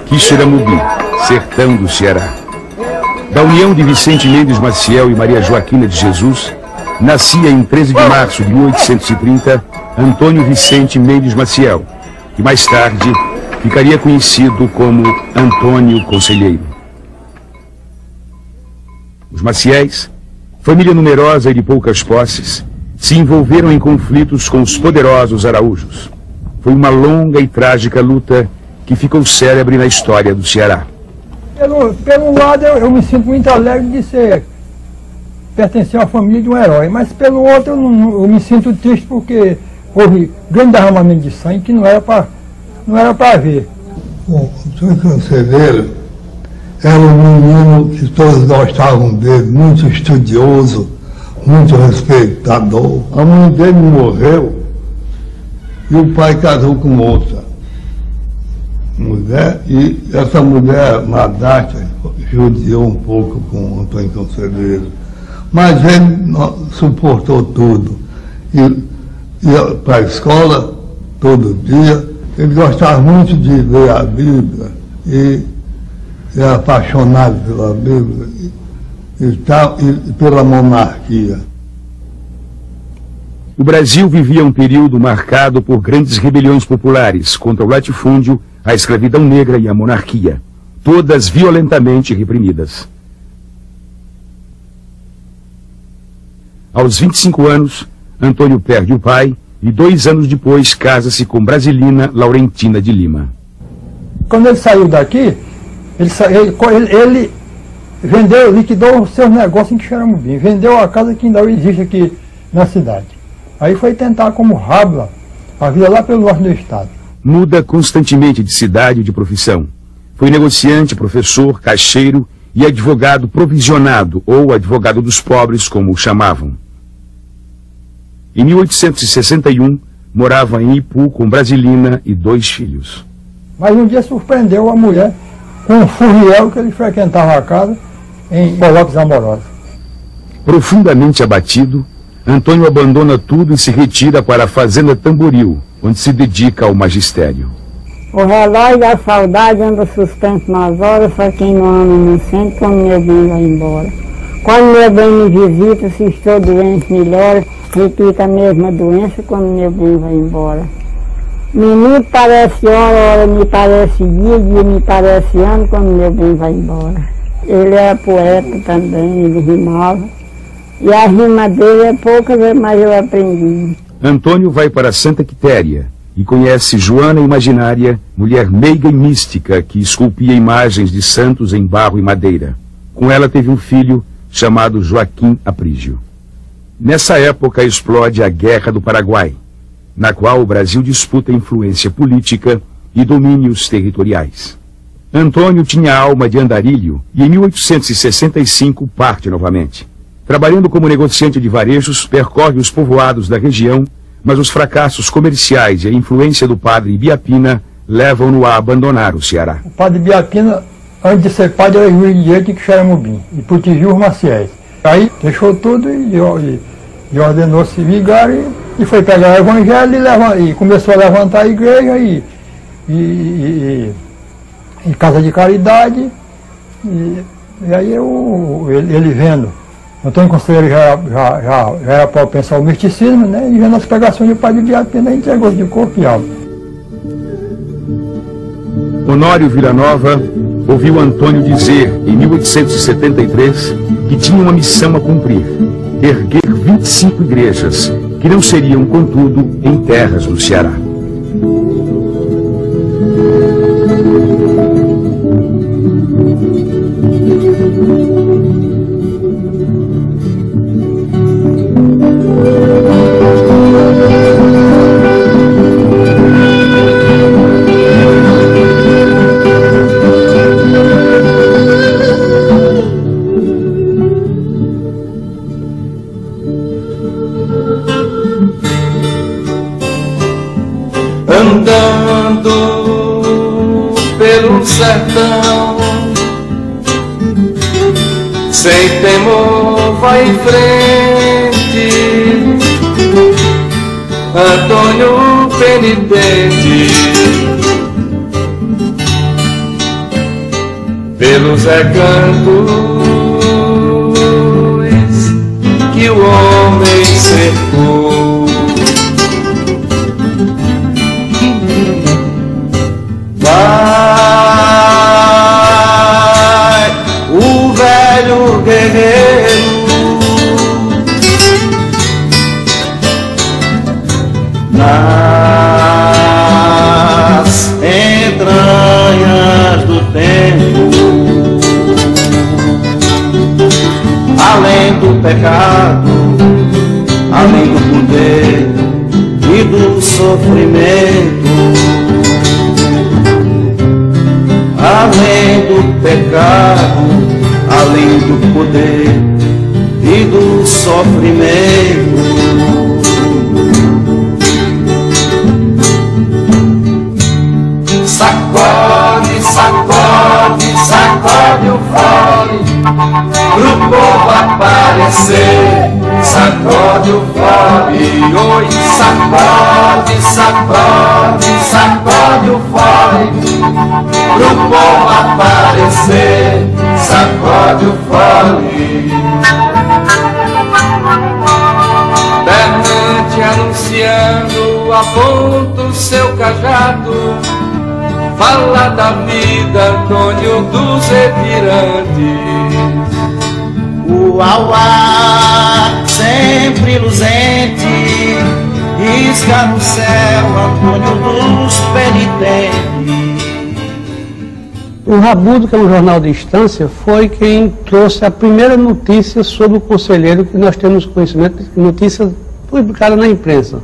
Quixeramobim, sertão do Ceará. Da união de Vicente Mendes Maciel e Maria Joaquina de Jesus, nascia em 13 de março de 1830 Antônio Vicente Mendes Maciel, que mais tarde ficaria conhecido como Antônio Conselheiro. Os Maciéis, família numerosa e de poucas posses, se envolveram em conflitos com os poderosos araújos. Foi uma longa e trágica luta que ficou célebre na história do Ceará. Pelo lado, eu me sinto muito alegre de pertencer à família de um herói, mas pelo outro, eu me sinto triste porque houve grande derramamento de sangue que não era para ver. Bom, o Antônio Conselheiro era um menino que todos gostavam dele, muito estudioso, muito respeitador. A mãe dele morreu e o pai casou com outra mulher, e essa mulher, madrasta, judiou um pouco com o Antônio Conselheiro. Mas ele suportou tudo. Ia para a escola todo dia. Ele gostava muito de ler a Bíblia e era apaixonado pela Bíblia e pela monarquia. O Brasil vivia um período marcado por grandes rebeliões populares contra o latifúndio, a escravidão negra e a monarquia, todas violentamente reprimidas. Aos 25 anos, Antônio perde o pai e 2 anos depois casa-se com Laurentina de Lima. Quando ele saiu daqui, ele vendeu, liquidou os seus negócios em Quixeramobim, vendeu a casa que ainda existe aqui na cidade. Aí foi tentar como Rábula a vida lá pelo norte do estado. Muda constantemente de cidade e de profissão. Foi negociante, professor, caixeiro e advogado provisionado, ou advogado dos pobres, como o chamavam. Em 1861, morava em Ipu com Brasilina e 2 filhos. Mas um dia surpreendeu a mulher com um furriel que ele frequentava a casa em colóquios amorosos. Profundamente abatido, Antônio abandona tudo e se retira para a Fazenda Tamboril, onde se dedica ao magistério. O relógio da saudade anda suspenso nas horas, só quem não ama não sente quando meu bem vai embora. Quando meu bem me visita, se estou doente, melhora, repita a mesma doença quando meu bem vai embora. Minuto parece hora, hora me parece dia, dia me parece ano, quando meu bem vai embora. Ele era poeta também, ele rimava. E a rima dele é poucas, mas eu aprendi. Antônio vai para Santa Quitéria e conhece Joana Imaginária, mulher meiga e mística que esculpia imagens de santos em barro e madeira. Com ela teve um filho chamado Joaquim Aprígio. Nessa época explode a Guerra do Paraguai, na qual o Brasil disputa influência política e domínios territoriais. Antônio tinha alma de andarilho e em 1865 parte novamente. Trabalhando como negociante de varejos, percorre os povoados da região, mas os fracassos comerciais e a influência do padre Biapina levam-no a abandonar o Ceará. O padre Biapina, antes de ser padre, era juiz de direito em Quixeramobim, e protegia os Maciéis. Aí deixou tudo e ordenou-se vigário e foi pegar o evangelho e começou a levantar a igreja e casa de caridade. E aí ele vendo, Antônio Conselheiro já era para pensar o misticismo, né? E vendo as pregações do padre Biapina, entregou de corpo e alma. Honório Villanova ouviu Antônio dizer, em 1873, que tinha uma missão a cumprir: erguer 25 igrejas, que não seriam, contudo, em terras do Ceará. Andando pelo sertão, sem temor vai em frente, Antônio penitente, pelos recantos que o homem cercou. Vai o velho guerreiro nas entranhas do tempo, além do pecado, além do poder e do sofrimento. Além do pecado, além do poder e do sofrimento. Sacode, sacode, sacode o fole pro povo aparecer. Sacode o fole, oi, sacode, sacode, sacode o fole pro povo aparecer, sacode o fole. Bernante anunciando, aponta o seu cajado, fala da vida, Antônio dos retirantes. O auá, sempre luzente, risca no céu, Antônio dos penitentes. O Rabudo, que é um jornal de instância, foi quem trouxe a primeira notícia sobre o conselheiro que nós temos conhecimento, notícia publicada na imprensa,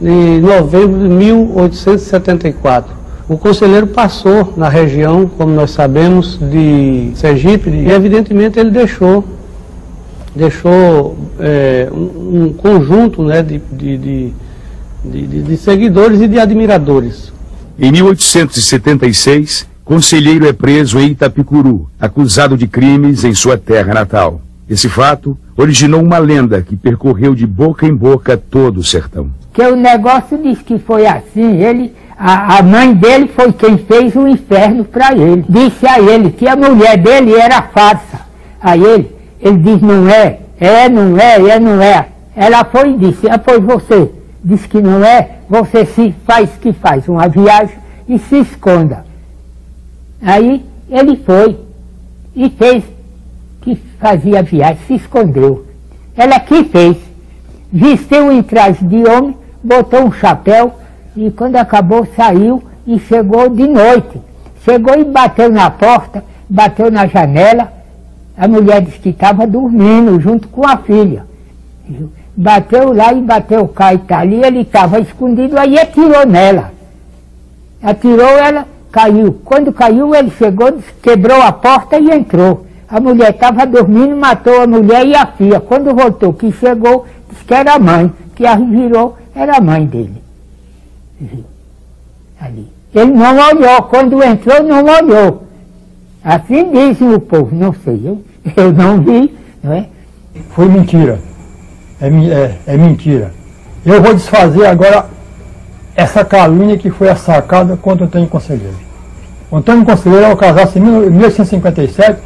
em novembro de 1874. O conselheiro passou na região, como nós sabemos, de Sergipe, e evidentemente ele deixou um conjunto, né, de seguidores e de admiradores. Em 1876, Conselheiro é preso em Itapicuru, acusado de crimes em sua terra natal. Esse fato originou uma lenda que percorreu de boca em boca todo o sertão. Que o negócio diz que foi assim, a mãe dele foi quem fez o inferno para ele. Disse a ele que a mulher dele era farsa. Aí ele diz, não é, não é. Ela foi e disse, pois você diz que não é, você se faz que faz uma viagem e se esconda. Aí ele foi e fez que fazia viagem, se escondeu. Ela que fez, vestiu em traje de homem, botou um chapéu e quando acabou saiu e chegou de noite. Chegou e bateu na porta, bateu na janela, a mulher disse que estava dormindo junto com a filha. Bateu lá e bateu cá e tal, e ele estava escondido, aí atirou nela. Atirou, ela caiu. Quando caiu, ele chegou, quebrou a porta e entrou. A mulher estava dormindo, matou a mulher e a filha. Quando voltou, que chegou, disse que era a mãe, que a virou, era a mãe dele. Ali. Ele não olhou, quando entrou, não olhou. Assim dizem o povo, não sei, eu não vi, não é? Foi mentira. É mentira. Eu vou desfazer agora essa calúnia que foi a sacada contra o Antônio Conselheiro. O Antônio Conselheiro, ao casar-se em 1857,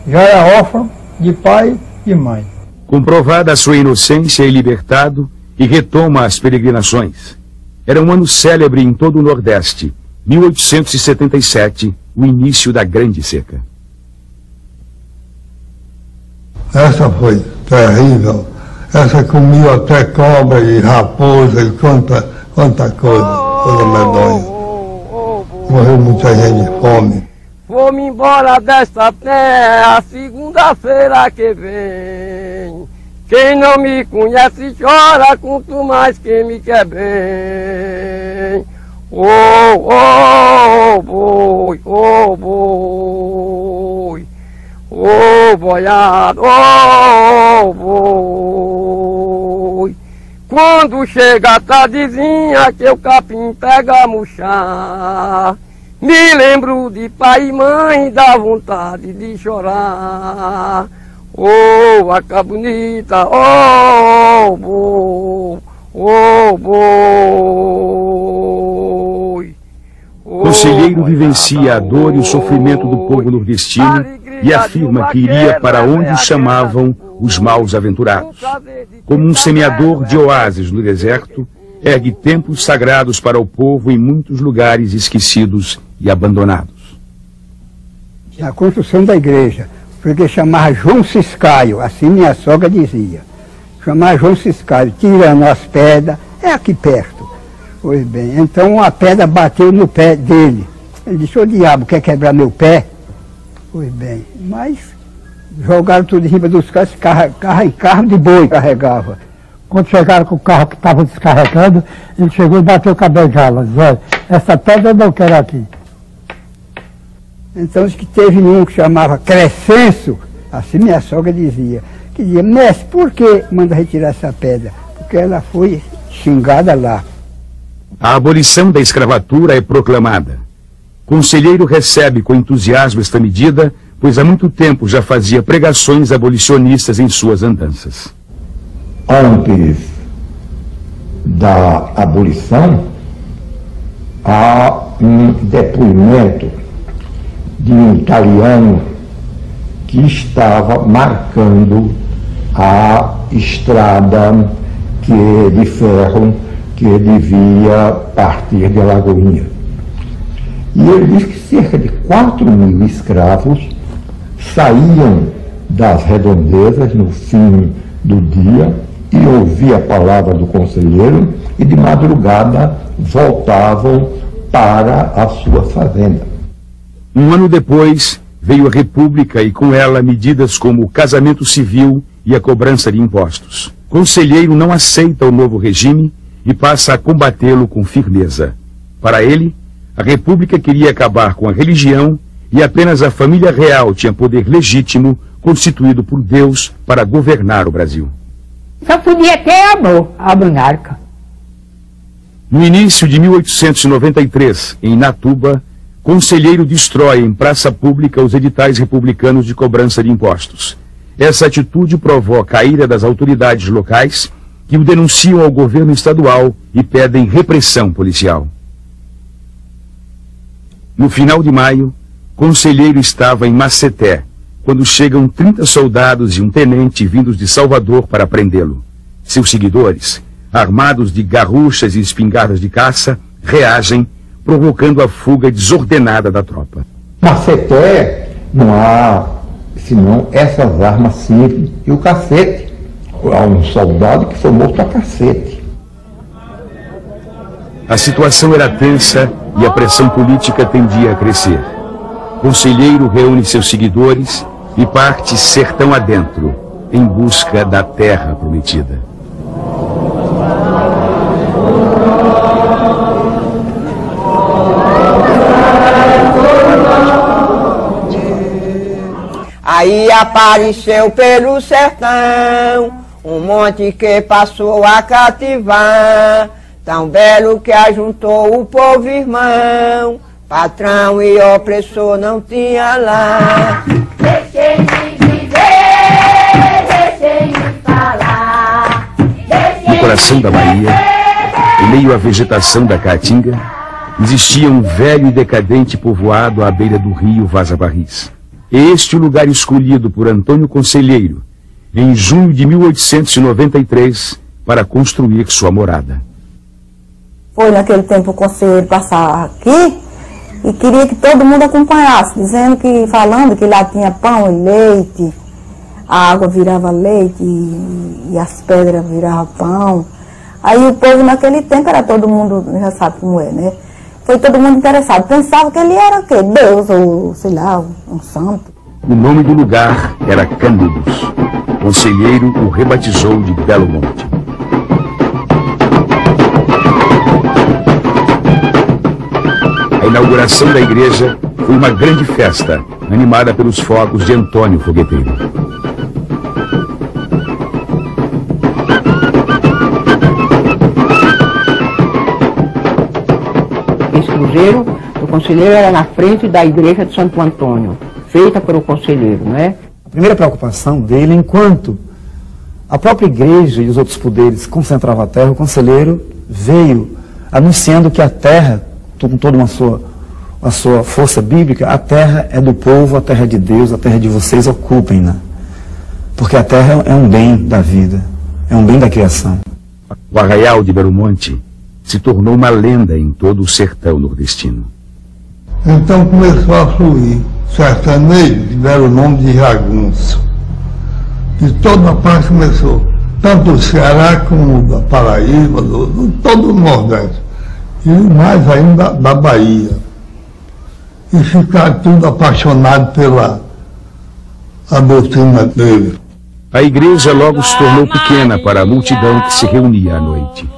já era órfão de pai e mãe. Comprovada a sua inocência e libertado, e retoma as peregrinações. Era um ano célebre em todo o Nordeste, 1877, o início da Grande Seca. Essa foi terrível. Essa comia até cobra e raposa e quanta coisa medonha. Morreu muita gente de fome. Vou-me embora desta terra, segunda-feira que vem. Quem não me conhece chora, quanto mais quem me quer bem. Boi, boi, boiado, boi. Quando chega a tardezinha que o capim pega a murchar, me lembro de pai e mãe, dá vontade de chorar. Vaca bonita, boi, boi. Conselheiro vivencia a dor e o sofrimento do povo nordestino e afirma que iria para onde o chamavam os maus aventurados. Como um semeador de oásis no deserto, ergue templos sagrados para o povo em muitos lugares esquecidos e abandonados. Na construção da igreja, porque chamava João Ciscaio, assim minha sogra dizia. Chamava João Ciscaio, tirando as pedras, é aqui perto. Pois bem, então a pedra bateu no pé dele. Ele disse, ô diabo, quer quebrar meu pé? Pois bem, mas jogaram tudo em cima dos carro de boi carregava. Quando chegaram com o carro que estava descarregando, ele chegou e bateu com a bengala. Disse, olha, essa pedra eu não quero aqui. Então que teve um que chamava Crescenso, assim minha sogra dizia, que dizia, mestre, por que manda retirar essa pedra? Porque ela foi xingada lá. A abolição da escravatura é proclamada. Conselheiro recebe com entusiasmo esta medida, pois há muito tempo já fazia pregações abolicionistas em suas andanças. Antes da abolição, há um depoimento de um italiano que estava marcando a estrada de ferro que devia partir de Alagoinha. E ele diz que cerca de 4.000 escravos saíam das redondezas no fim do dia e ouviam a palavra do conselheiro e de madrugada voltavam para a sua fazenda. Um ano depois, veio a República e com ela medidas como o casamento civil e a cobrança de impostos. Conselheiro não aceita o novo regime e passa a combatê-lo com firmeza. Para ele, a República queria acabar com a religião e apenas a família real tinha poder legítimo constituído por Deus para governar o Brasil. Só podia ter amor, a monarca. No início de 1893, em Natuba, conselheiro destrói em praça pública os editais republicanos de cobrança de impostos. Essa atitude provoca a ira das autoridades locais, que o denunciam ao governo estadual e pedem repressão policial. No final de maio, conselheiro estava em Maceté, quando chegam 30 soldados e um tenente vindos de Salvador para prendê-lo. Seus seguidores, armados de garruchas e espingardas de caça, reagem, provocando a fuga desordenada da tropa. Maceté não há senão essas armas simples e o cacete. Há um soldado que foi morto a cacete. A situação era tensa e a pressão política tendia a crescer. Conselheiro reúne seus seguidores e parte sertão adentro, em busca da terra prometida. Aí apareceu pelo sertão um monte que passou a cativar, tão belo que ajuntou o povo irmão, patrão e opressor não tinha lá. Deixem-me viver, deixem-me falar. No coração da Bahia, em meio à vegetação da Caatinga, existia um velho e decadente povoado à beira do rio Vaza Barris. Este o lugar escolhido por Antônio Conselheiro, em junho de 1893, para construir sua morada. Foi naquele tempo o conselheiro passar aqui e queria que todo mundo acompanhasse, falando que lá tinha pão e leite, a água virava leite e as pedras viravam pão. Aí o povo naquele tempo era todo mundo, já sabe como é, né? Foi todo mundo interessado, pensava que ele era o quê? Deus ou sei lá, um santo. O nome do lugar era Canudos. Conselheiro o rebatizou de Belo Monte. A inauguração da igreja foi uma grande festa, animada pelos fogos de Antônio Fogueteiro. Esse cruzeiro do conselheiro era na frente da igreja de Santo Antônio, feita pelo conselheiro, não é? A primeira preocupação dele, enquanto a própria igreja e os outros poderes concentravam a terra, o conselheiro veio anunciando que a terra, com toda a sua força bíblica, a terra é do povo, a terra é de Deus, a terra é de vocês, ocupem-na. Porque a terra é um bem da vida, é um bem da criação. O arraial de Belo Monte se tornou uma lenda em todo o sertão nordestino. Então começou a fluir sertanejo, que deram o nome de jagunço. De toda a parte começou, tanto do Ceará como da Paraíba, todo o Nordeste, e mais ainda da Bahia. E ficaram tudo apaixonados pela doutrina dele. A igreja logo se tornou pequena para a multidão que se reunia à noite.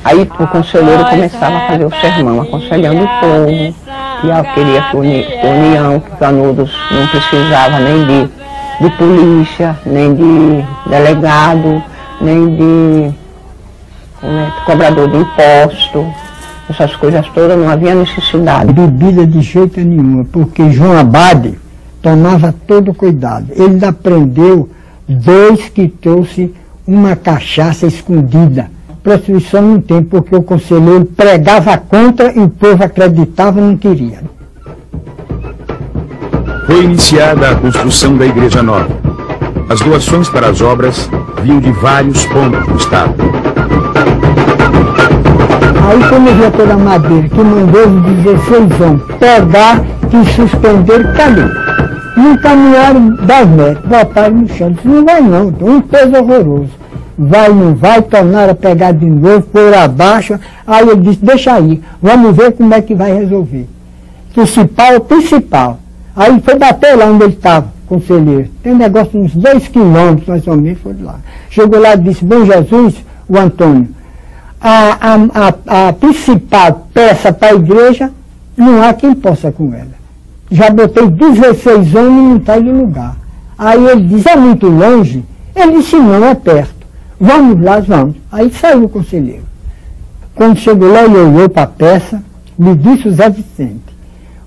Aí o conselheiro começava a fazer o sermão, aconselhando o povo, que queria que união, que Canudos não precisava nem de polícia, nem de delegado, nem de cobrador de imposto, essas coisas todas, não havia necessidade. Bebida de jeito nenhum, porque João Abade tomava todo cuidado. Ele ainda prendeu 2 que trouxe uma cachaça escondida. Prostituição não tem, porque o conselheiro pregava contra e o povo acreditava e não queria. Foi iniciada a construção da Igreja Nova. As doações para as obras vinham de vários pontos do estado. Aí quando viu toda a madeira, que mandou os 16 homens pegar e suspender, cadê? Não caminharam 10 metros, botaram no chão. Disse, não vai não, um peso horroroso. Vai, não vai, tornaram a pegar de novo, por abaixo. Aí ele disse, deixa aí, vamos ver como é que vai resolver. Principal. Aí foi bater lá onde ele estava, conselheiro. Tem um negócio uns 2 quilômetros, mais ou menos, foi lá. Chegou lá e disse, bom Jesus, o Antônio, a principal peça para a igreja, não há quem possa com ela. Já botei 16 homens e não está no lugar. Aí ele diz, é muito longe? Ele disse, não, é perto. Vamos lá, vamos. Aí saiu o conselheiro. Quando chegou lá, ele olhou para a peça, me disse o Zé Vicente.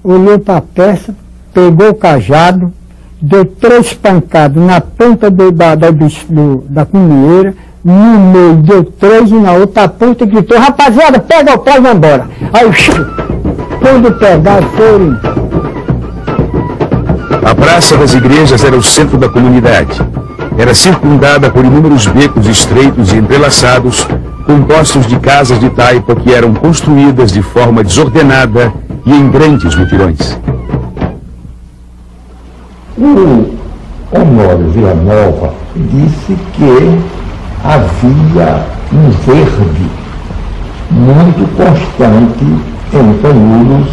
Olhou para a peça, pegou o cajado, deu 3 pancadas na ponta da cunheira, no meio deu 3 e na outra ponta gritou: rapaziada, pega o pau e vai embora. Aí, quando pegar, foram. A Praça das Igrejas era o centro da comunidade. Era circundada por inúmeros becos estreitos e entrelaçados, compostos de casas de taipa que eram construídas de forma desordenada e em grandes mutirões. O Honório Villanova disse que havia um verde muito constante em Canudos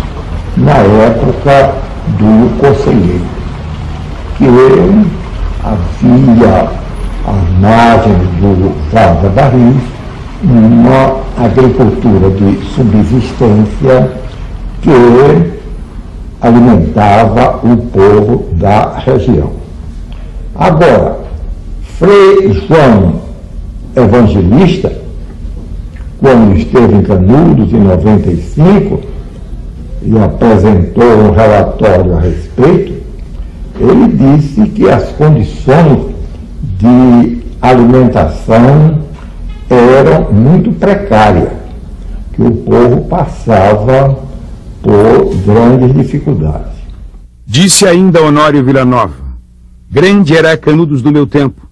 na época do conselheiro, que havia à margem do Vale da Barris uma agricultura de subsistência que alimentava o povo da região. Agora, Frei João Evangelista, quando esteve em Canudos em 95 e apresentou um relatório a respeito, ele disse que as condições de alimentação eram muito precárias, que o povo passava por grandes dificuldades. Disse ainda Honório Villanova: grande era Canudos do meu tempo.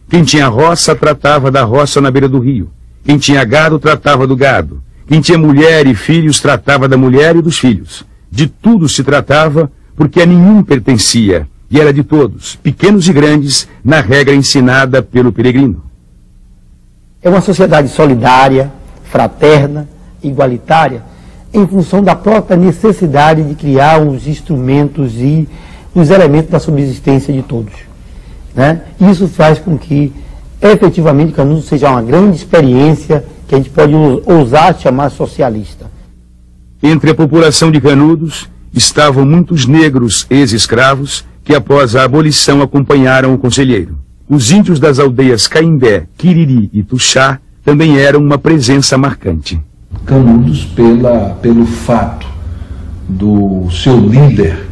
Quem tinha roça tratava da roça na beira do rio. Quem tinha gado tratava do gado. Quem tinha mulher e filhos tratava da mulher e dos filhos. De tudo se tratava, porque a nenhum pertencia, e era de todos, pequenos e grandes, na regra ensinada pelo peregrino. É uma sociedade solidária, fraterna, igualitária, em função da própria necessidade de criar os instrumentos e os elementos da subsistência de todos, né? Isso faz com que, efetivamente, Canudos seja uma grande experiência que a gente pode ousar chamar socialista. Entre a população de Canudos estavam muitos negros ex-escravos que, após a abolição, acompanharam o conselheiro. Os índios das aldeias Caimbé, Quiriri e Tuxá também eram uma presença marcante. Canudos, pelo fato do seu líder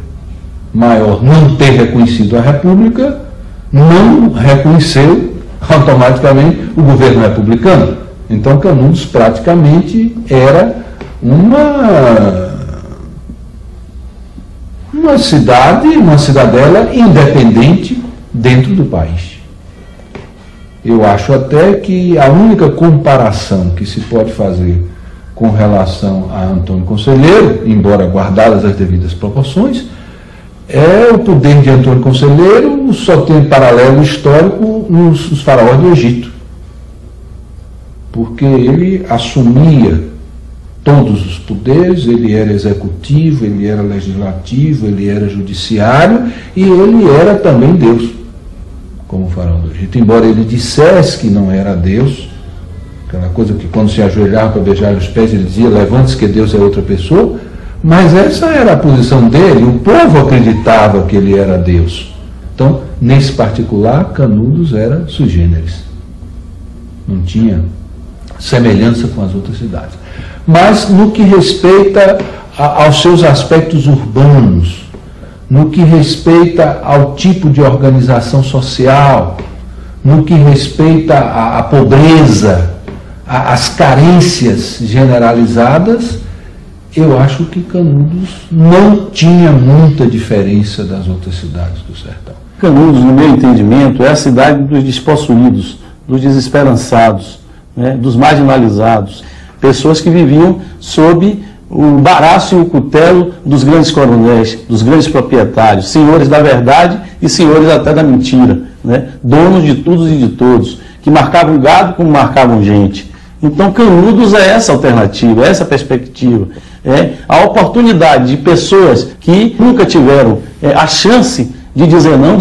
maior não ter reconhecido a República, não reconheceu automaticamente o governo republicano. Então Canudos praticamente era uma cidadela independente dentro do país. Eu acho até que a única comparação que se pode fazer com relação a Antônio Conselheiro, embora guardadas as devidas proporções, é o poder de Antônio Conselheiro só tem paralelo histórico nos faraós do Egito. Porque ele assumia todos os poderes, ele era executivo, ele era legislativo, ele era judiciário e ele era também Deus, como o faraó do Egito. Embora ele dissesse que não era Deus, aquela coisa que quando se ajoelhava para beijar os pés ele dizia: levante-se que Deus é outra pessoa, mas essa era a posição dele, o povo acreditava que ele era Deus. Então, nesse particular, Canudos era sui generis, não tinha semelhança com as outras cidades. Mas no que respeita aos seus aspectos urbanos, no que respeita ao tipo de organização social, no que respeita à pobreza, às carências generalizadas, eu acho que Canudos não tinha muita diferença das outras cidades do sertão. Canudos, no meu entendimento, é a cidade dos despossuídos, dos desesperançados, né, dos marginalizados, pessoas que viviam sob o baraço e o cutelo dos grandes coronéis, dos grandes proprietários, senhores da verdade e senhores até da mentira, né, donos de tudo e de todos, que marcavam gado como marcavam gente. Então Canudos é essa alternativa, é essa perspectiva, é a oportunidade de pessoas que nunca tiveram a chance de dizer não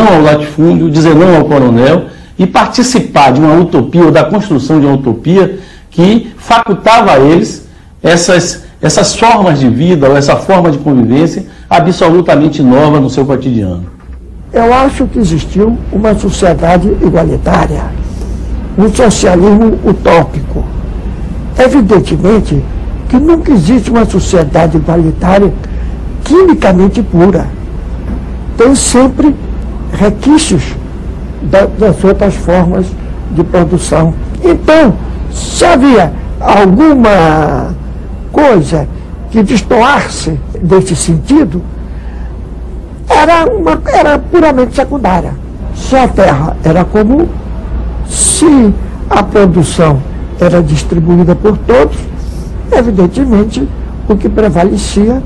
ao latifúndio, dizer não ao coronel e participar de uma utopia ou da construção de uma utopia que facultava a eles essas formas de vida ou essa forma de convivência absolutamente nova no seu cotidiano. Eu acho que existiu uma sociedade igualitária, um socialismo utópico, Evidentemente que nunca existe uma sociedade igualitária quimicamente pura. Tem sempre requisitos das outras formas de produção. Então, se havia alguma coisa que destoasse desse sentido, era puramente secundária. Se a terra era comum, se a produção era distribuída por todos, evidentemente o que prevalecia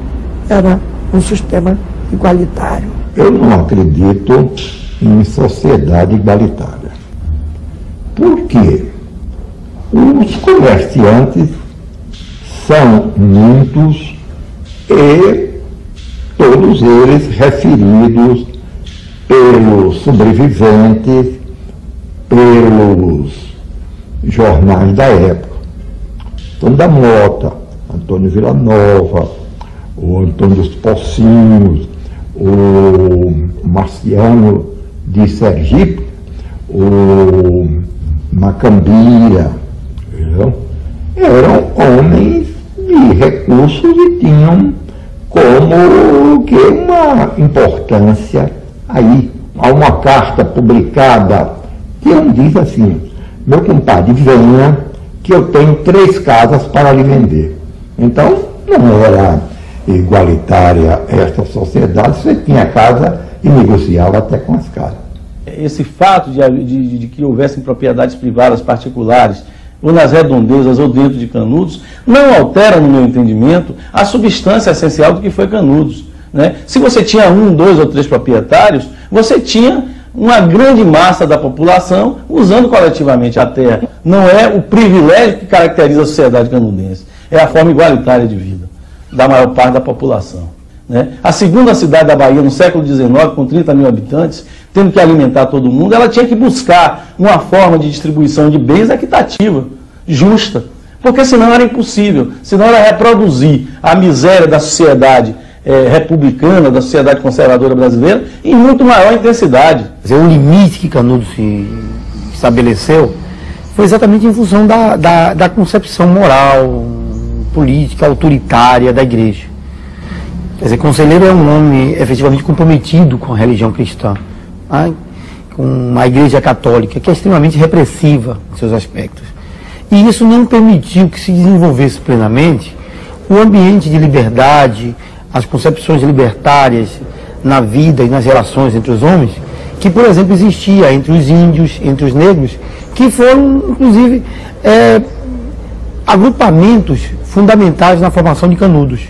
era um sistema igualitário. Eu não acredito em sociedade igualitária. Por quê? Os comerciantes são muitos e todos eles referidos pelos sobreviventes, pelos jornais da época. Antônio da Mota, Antônio Villanova, o Antônio dos Pocinhos, o Marciano de Sergipe, o Macambira, eram homens de recursos e tinham como que uma importância aí. Há uma carta publicada que diz assim: meu compadre, venha que eu tenho 3 casas para lhe vender. Então não era igualitária esta sociedade, você tinha casa e negociava até com as casas. Esse fato de que houvessem propriedades privadas particulares, ou nas redondezas ou dentro de Canudos, não altera, no meu entendimento, a substância essencial do que foi Canudos, né? Se você tinha 1, 2 ou 3 proprietários, você tinha uma grande massa da população usando coletivamente a terra. Não é o privilégio que caracteriza a sociedade canudense, é a forma igualitária de vida da maior parte da população, né? A segunda cidade da Bahia, no século XIX, com 30 mil habitantes, tendo que alimentar todo mundo, ela tinha que buscar uma forma de distribuição de bens equitativa, justa, porque senão era impossível, senão era reproduzir a miséria da sociedade republicana, da sociedade conservadora brasileira, em muito maior intensidade. O limite que Canudos se estabeleceu foi exatamente em função da concepção moral, política, autoritária da igreja. Quer dizer, Conselheiro é um homem efetivamente comprometido com a religião cristã, com a igreja católica, que é extremamente repressiva em seus aspectos. E isso não permitiu que se desenvolvesse plenamente o ambiente de liberdade, as concepções libertárias na vida e nas relações entre os homens, que, por exemplo, existia entre os índios, entre os negros, que foram, inclusive, agrupamentos fundamentais na formação de Canudos.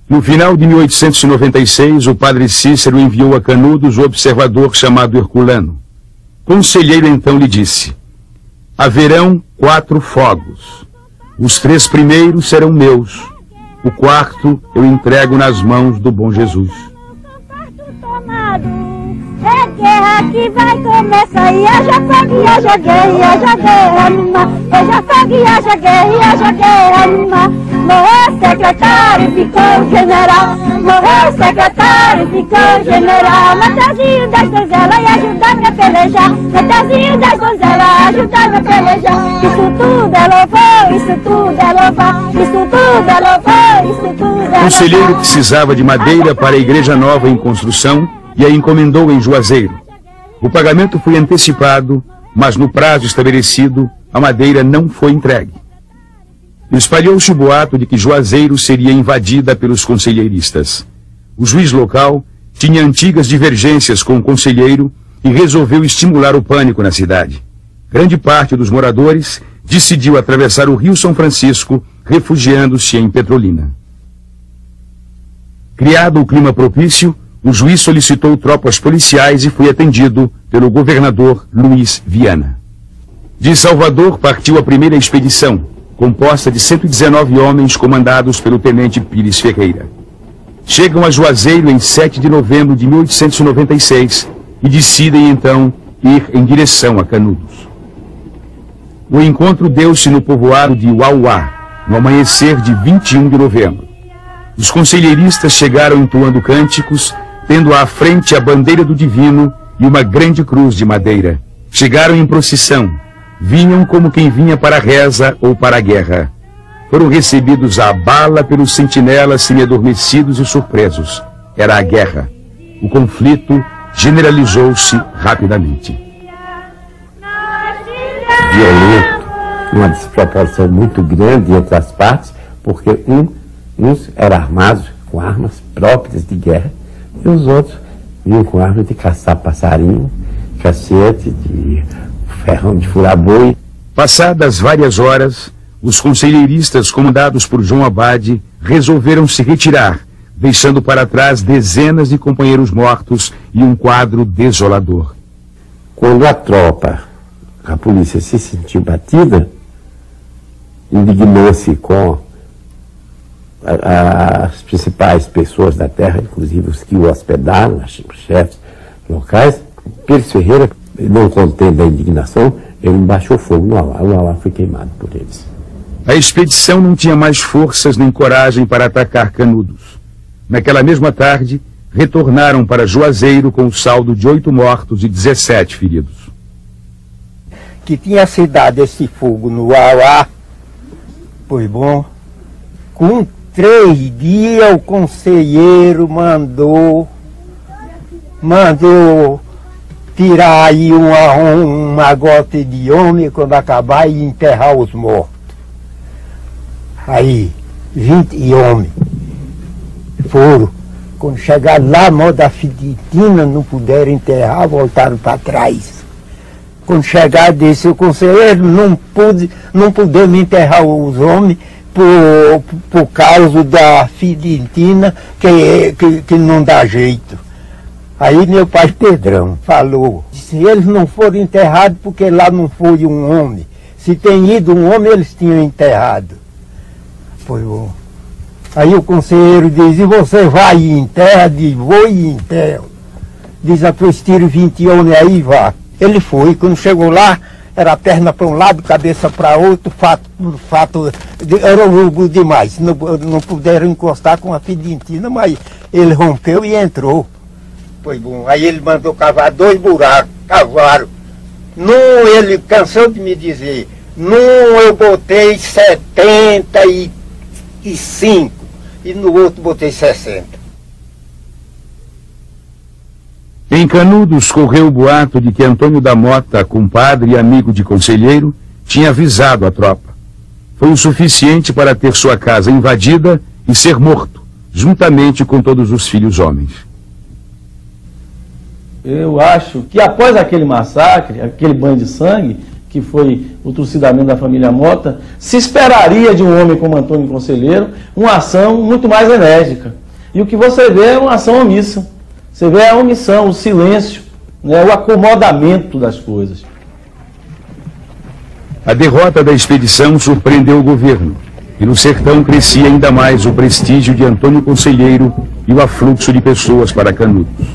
No final de 1896, o padre Cícero enviou a Canudos o observador chamado Herculano. Conselheiro então lhe disse: haverão 4 fogos. Os 3 primeiros serão meus. O 4º eu entrego nas mãos do bom Jesus. É guerra que vai começar e haja fogo e haja guerra e haja guerra animar. Haja fogo e haja guerra e haja guerra animar. Morreu secretário, ficou general. Morreu secretário, ficou general. Matazinho das donzelas e ajudar-me a pelejar. Matazinho das donzelas ajudar-me a pelejar. Isso tudo é louvor, isso tudo é louvar. Isso tudo é louvor, isso tudo é louvar. O conselheiro precisava de madeira para a igreja nova em construção e a encomendou em Juazeiro. O pagamento foi antecipado, mas no prazo estabelecido, a madeira não foi entregue. Espalhou-se o boato de que Juazeiro seria invadida pelos conselheiristas. O juiz local tinha antigas divergências com o conselheiro e resolveu estimular o pânico na cidade. Grande parte dos moradores decidiu atravessar o Rio São Francisco, refugiando-se em Petrolina. Criado o clima propício, o juiz solicitou tropas policiais e foi atendido pelo governador Luiz Viana. De Salvador partiu a primeira expedição, composta de 119 homens comandados pelo tenente Pires Ferreira. Chegam a Juazeiro em 7 de novembro de 1896 e decidem então ir em direção a Canudos. O encontro deu-se no povoado de Uauá, no amanhecer de 21 de novembro. Os conselheiristas chegaram entoando cânticos, tendo à frente a bandeira do divino e uma grande cruz de madeira. Chegaram em procissão, vinham como quem vinha para a reza ou para a guerra. foram recebidos à bala pelos sentinelas semi-adormecidos e surpresos. Era a guerra. O conflito generalizou-se rapidamente. Violento, uma desproporção muito grande entre as partes, porque uns eram armados com armas próprias de guerra e os outros vinham com armas de caçar passarinho, cacete, de ferrão de furar boi. Passadas várias horas, os conselheiristas comandados por João Abade resolveram se retirar, deixando para trás dezenas de companheiros mortos e um quadro desolador. Quando a polícia se sentiu batida, indignou-se com as principais pessoas da terra, inclusive os que o hospedaram, os chefes locais. Pires Ferreira, não contendo a indignação, ele baixou fogo no Auá. O Auá foi queimado por eles. A expedição não tinha mais forças nem coragem para atacar Canudos. Naquela mesma tarde, retornaram para Juazeiro com o saldo de 8 mortos e 17 feridos. Que tinha se dado esse fogo no Auá, pois bom, com 3 dias o conselheiro mandou tirar aí uma gota de homem quando acabar e enterrar os mortos. Aí, 20 homens foram. Quando chegaram lá, no da Fiditina, não puderam enterrar, voltaram para trás. Quando chegaram, disse o conselheiro, não pudemos enterrar os homens por causa da Fiditina, que não dá jeito. Aí meu pai Pedrão falou, se eles não foram enterrados porque lá não foi um homem. Se tem ido um homem, eles tinham enterrado. Foi bom. Aí o conselheiro diz, e você vai e enterra? Diz, vou e enterro. Diz, pois tira 20 homens aí e vá. Ele foi, quando chegou lá, era a perna para um lado, cabeça para outro, fato era longo demais. Não puderam encostar com a Fidentina, mas ele rompeu e entrou. Foi bom. Aí ele mandou cavar 2 buracos, cavaram. Num, ele cansou de me dizer, num eu botei 75 e no outro botei 60. Em Canudos correu o boato de que Antônio da Mota, compadre e amigo de conselheiro, tinha avisado a tropa. Foi o suficiente para ter sua casa invadida e ser morto, juntamente com todos os filhos homens. Eu acho que após aquele massacre, aquele banho de sangue, que foi o trucidamento da família Mota, se esperaria de um homem como Antônio Conselheiro uma ação muito mais enérgica. E o que você vê é uma ação omissa. Você vê a omissão, o silêncio, né, o acomodamento das coisas. A derrota da expedição surpreendeu o governo, e no sertão crescia ainda mais o prestígio de Antônio Conselheiro e o afluxo de pessoas para Canudos.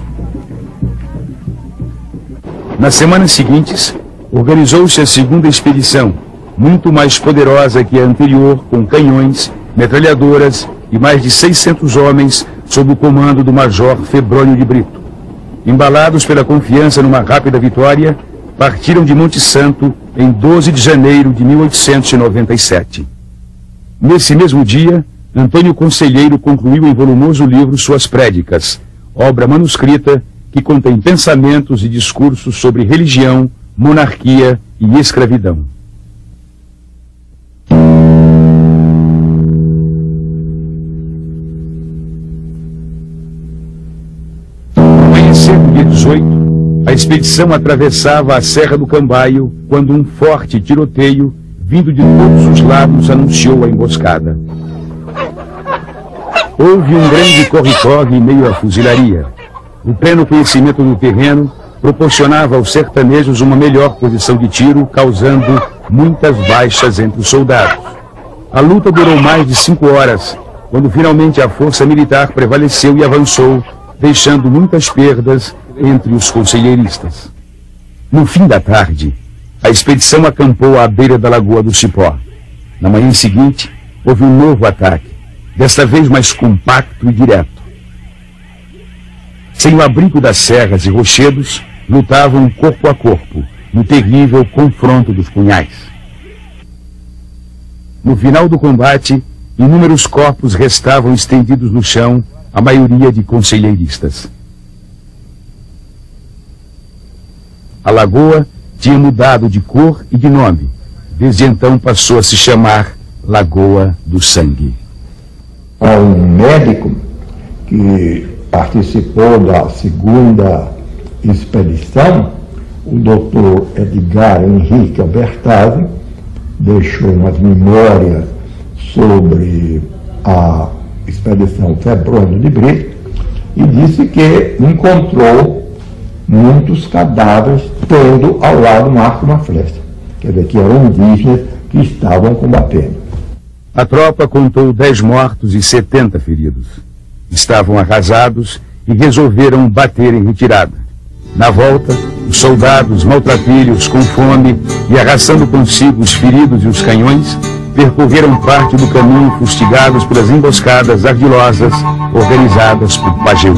Nas semanas seguintes, organizou-se a segunda expedição, muito mais poderosa que a anterior, com canhões, metralhadoras e mais de 600 homens sob o comando do Major Febrônio de Brito. Embalados pela confiança numa rápida vitória, partiram de Monte Santo em 12 de janeiro de 1897. Nesse mesmo dia, Antônio Conselheiro concluiu em volumoso livro suas prédicas, obra manuscrita que contém pensamentos e discursos sobre religião, monarquia e escravidão. No amanhecer do dia 18, a expedição atravessava a Serra do Cambaio quando um forte tiroteio, vindo de todos os lados, anunciou a emboscada. Houve um grande corre-corre em meio à fuzilaria. O pleno conhecimento do terreno proporcionava aos sertanejos uma melhor posição de tiro, causando muitas baixas entre os soldados. A luta durou mais de 5 horas, quando finalmente a força militar prevaleceu e avançou, deixando muitas perdas entre os conselheiristas. No fim da tarde, a expedição acampou à beira da Lagoa do Cipó. Na manhã seguinte, houve um novo ataque, desta vez mais compacto e direto. Sem o abrigo das serras e rochedos, lutavam corpo a corpo, no terrível confronto dos punhais. No final do combate, inúmeros corpos restavam estendidos no chão, a maioria de conselheiristas. A lagoa tinha mudado de cor e de nome. Desde então passou a se chamar Lagoa do Sangue. Há um médico que participou da segunda expedição, o doutor Edgar Henrique Albertazzi, deixou umas memórias sobre a expedição Febrônio de Brito e disse que encontrou muitos cadáveres tendo ao lado um arco e uma flecha. Quer dizer, que eram indígenas que estavam combatendo. A tropa contou 10 mortos e 70 feridos. Estavam arrasados e resolveram bater em retirada. Na volta, os soldados, maltrapilhos, com fome e arrastando consigo os feridos e os canhões, percorreram parte do caminho fustigados pelas emboscadas ardilosas organizadas por Pajeú.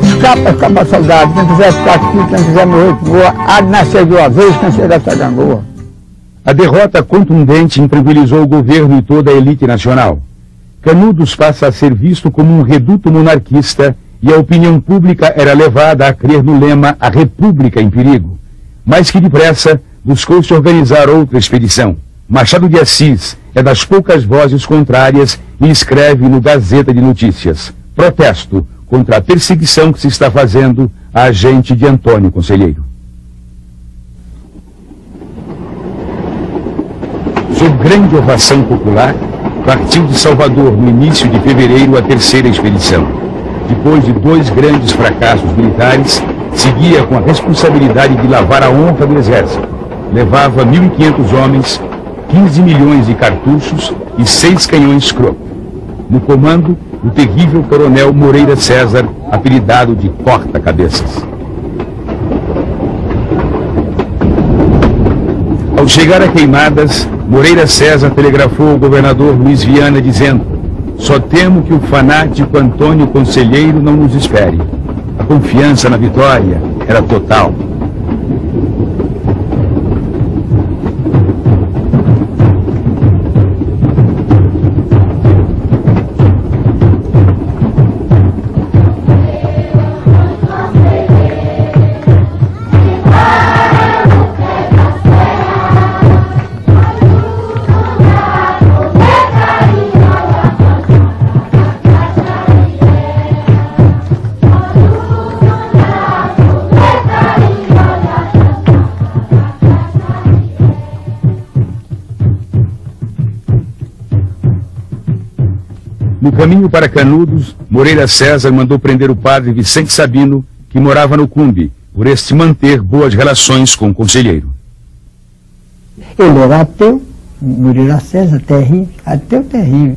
Escapa, soldado, quem quiser ficar aqui, quem quiser morrer, boa, há de nascer de uma vez, quem chegar a Gangua. A derrota contundente intranquilizou o governo e toda a elite nacional. Canudos passa a ser visto como um reduto monarquista e a opinião pública era levada a crer no lema "A República em Perigo". Mais que depressa, buscou-se organizar outra expedição. Machado de Assis é das poucas vozes contrárias e escreve no Gazeta de Notícias: protesto contra a perseguição que se está fazendo a agente de Antônio Conselheiro. Sob grande ovação popular, partiu de Salvador no início de fevereiro a terceira expedição. Depois de 2 grandes fracassos militares, seguia com a responsabilidade de lavar a honra do exército. Levava 1.500 homens, 15 milhões de cartuchos e 6 canhões Krupp. No comando, o terrível coronel Moreira César, apelidado de Corta-Cabeças. Ao chegar a Queimadas, Moreira César telegrafou ao governador Luiz Viana dizendo: "Só temo que o fanático Antônio Conselheiro não nos espere." A confiança na vitória era total. No caminho para Canudos, Moreira César mandou prender o padre Vicente Sabino, que morava no Cumbe, por este manter boas relações com o conselheiro. Ele era ateu, Moreira César, terrível, ateu terrível.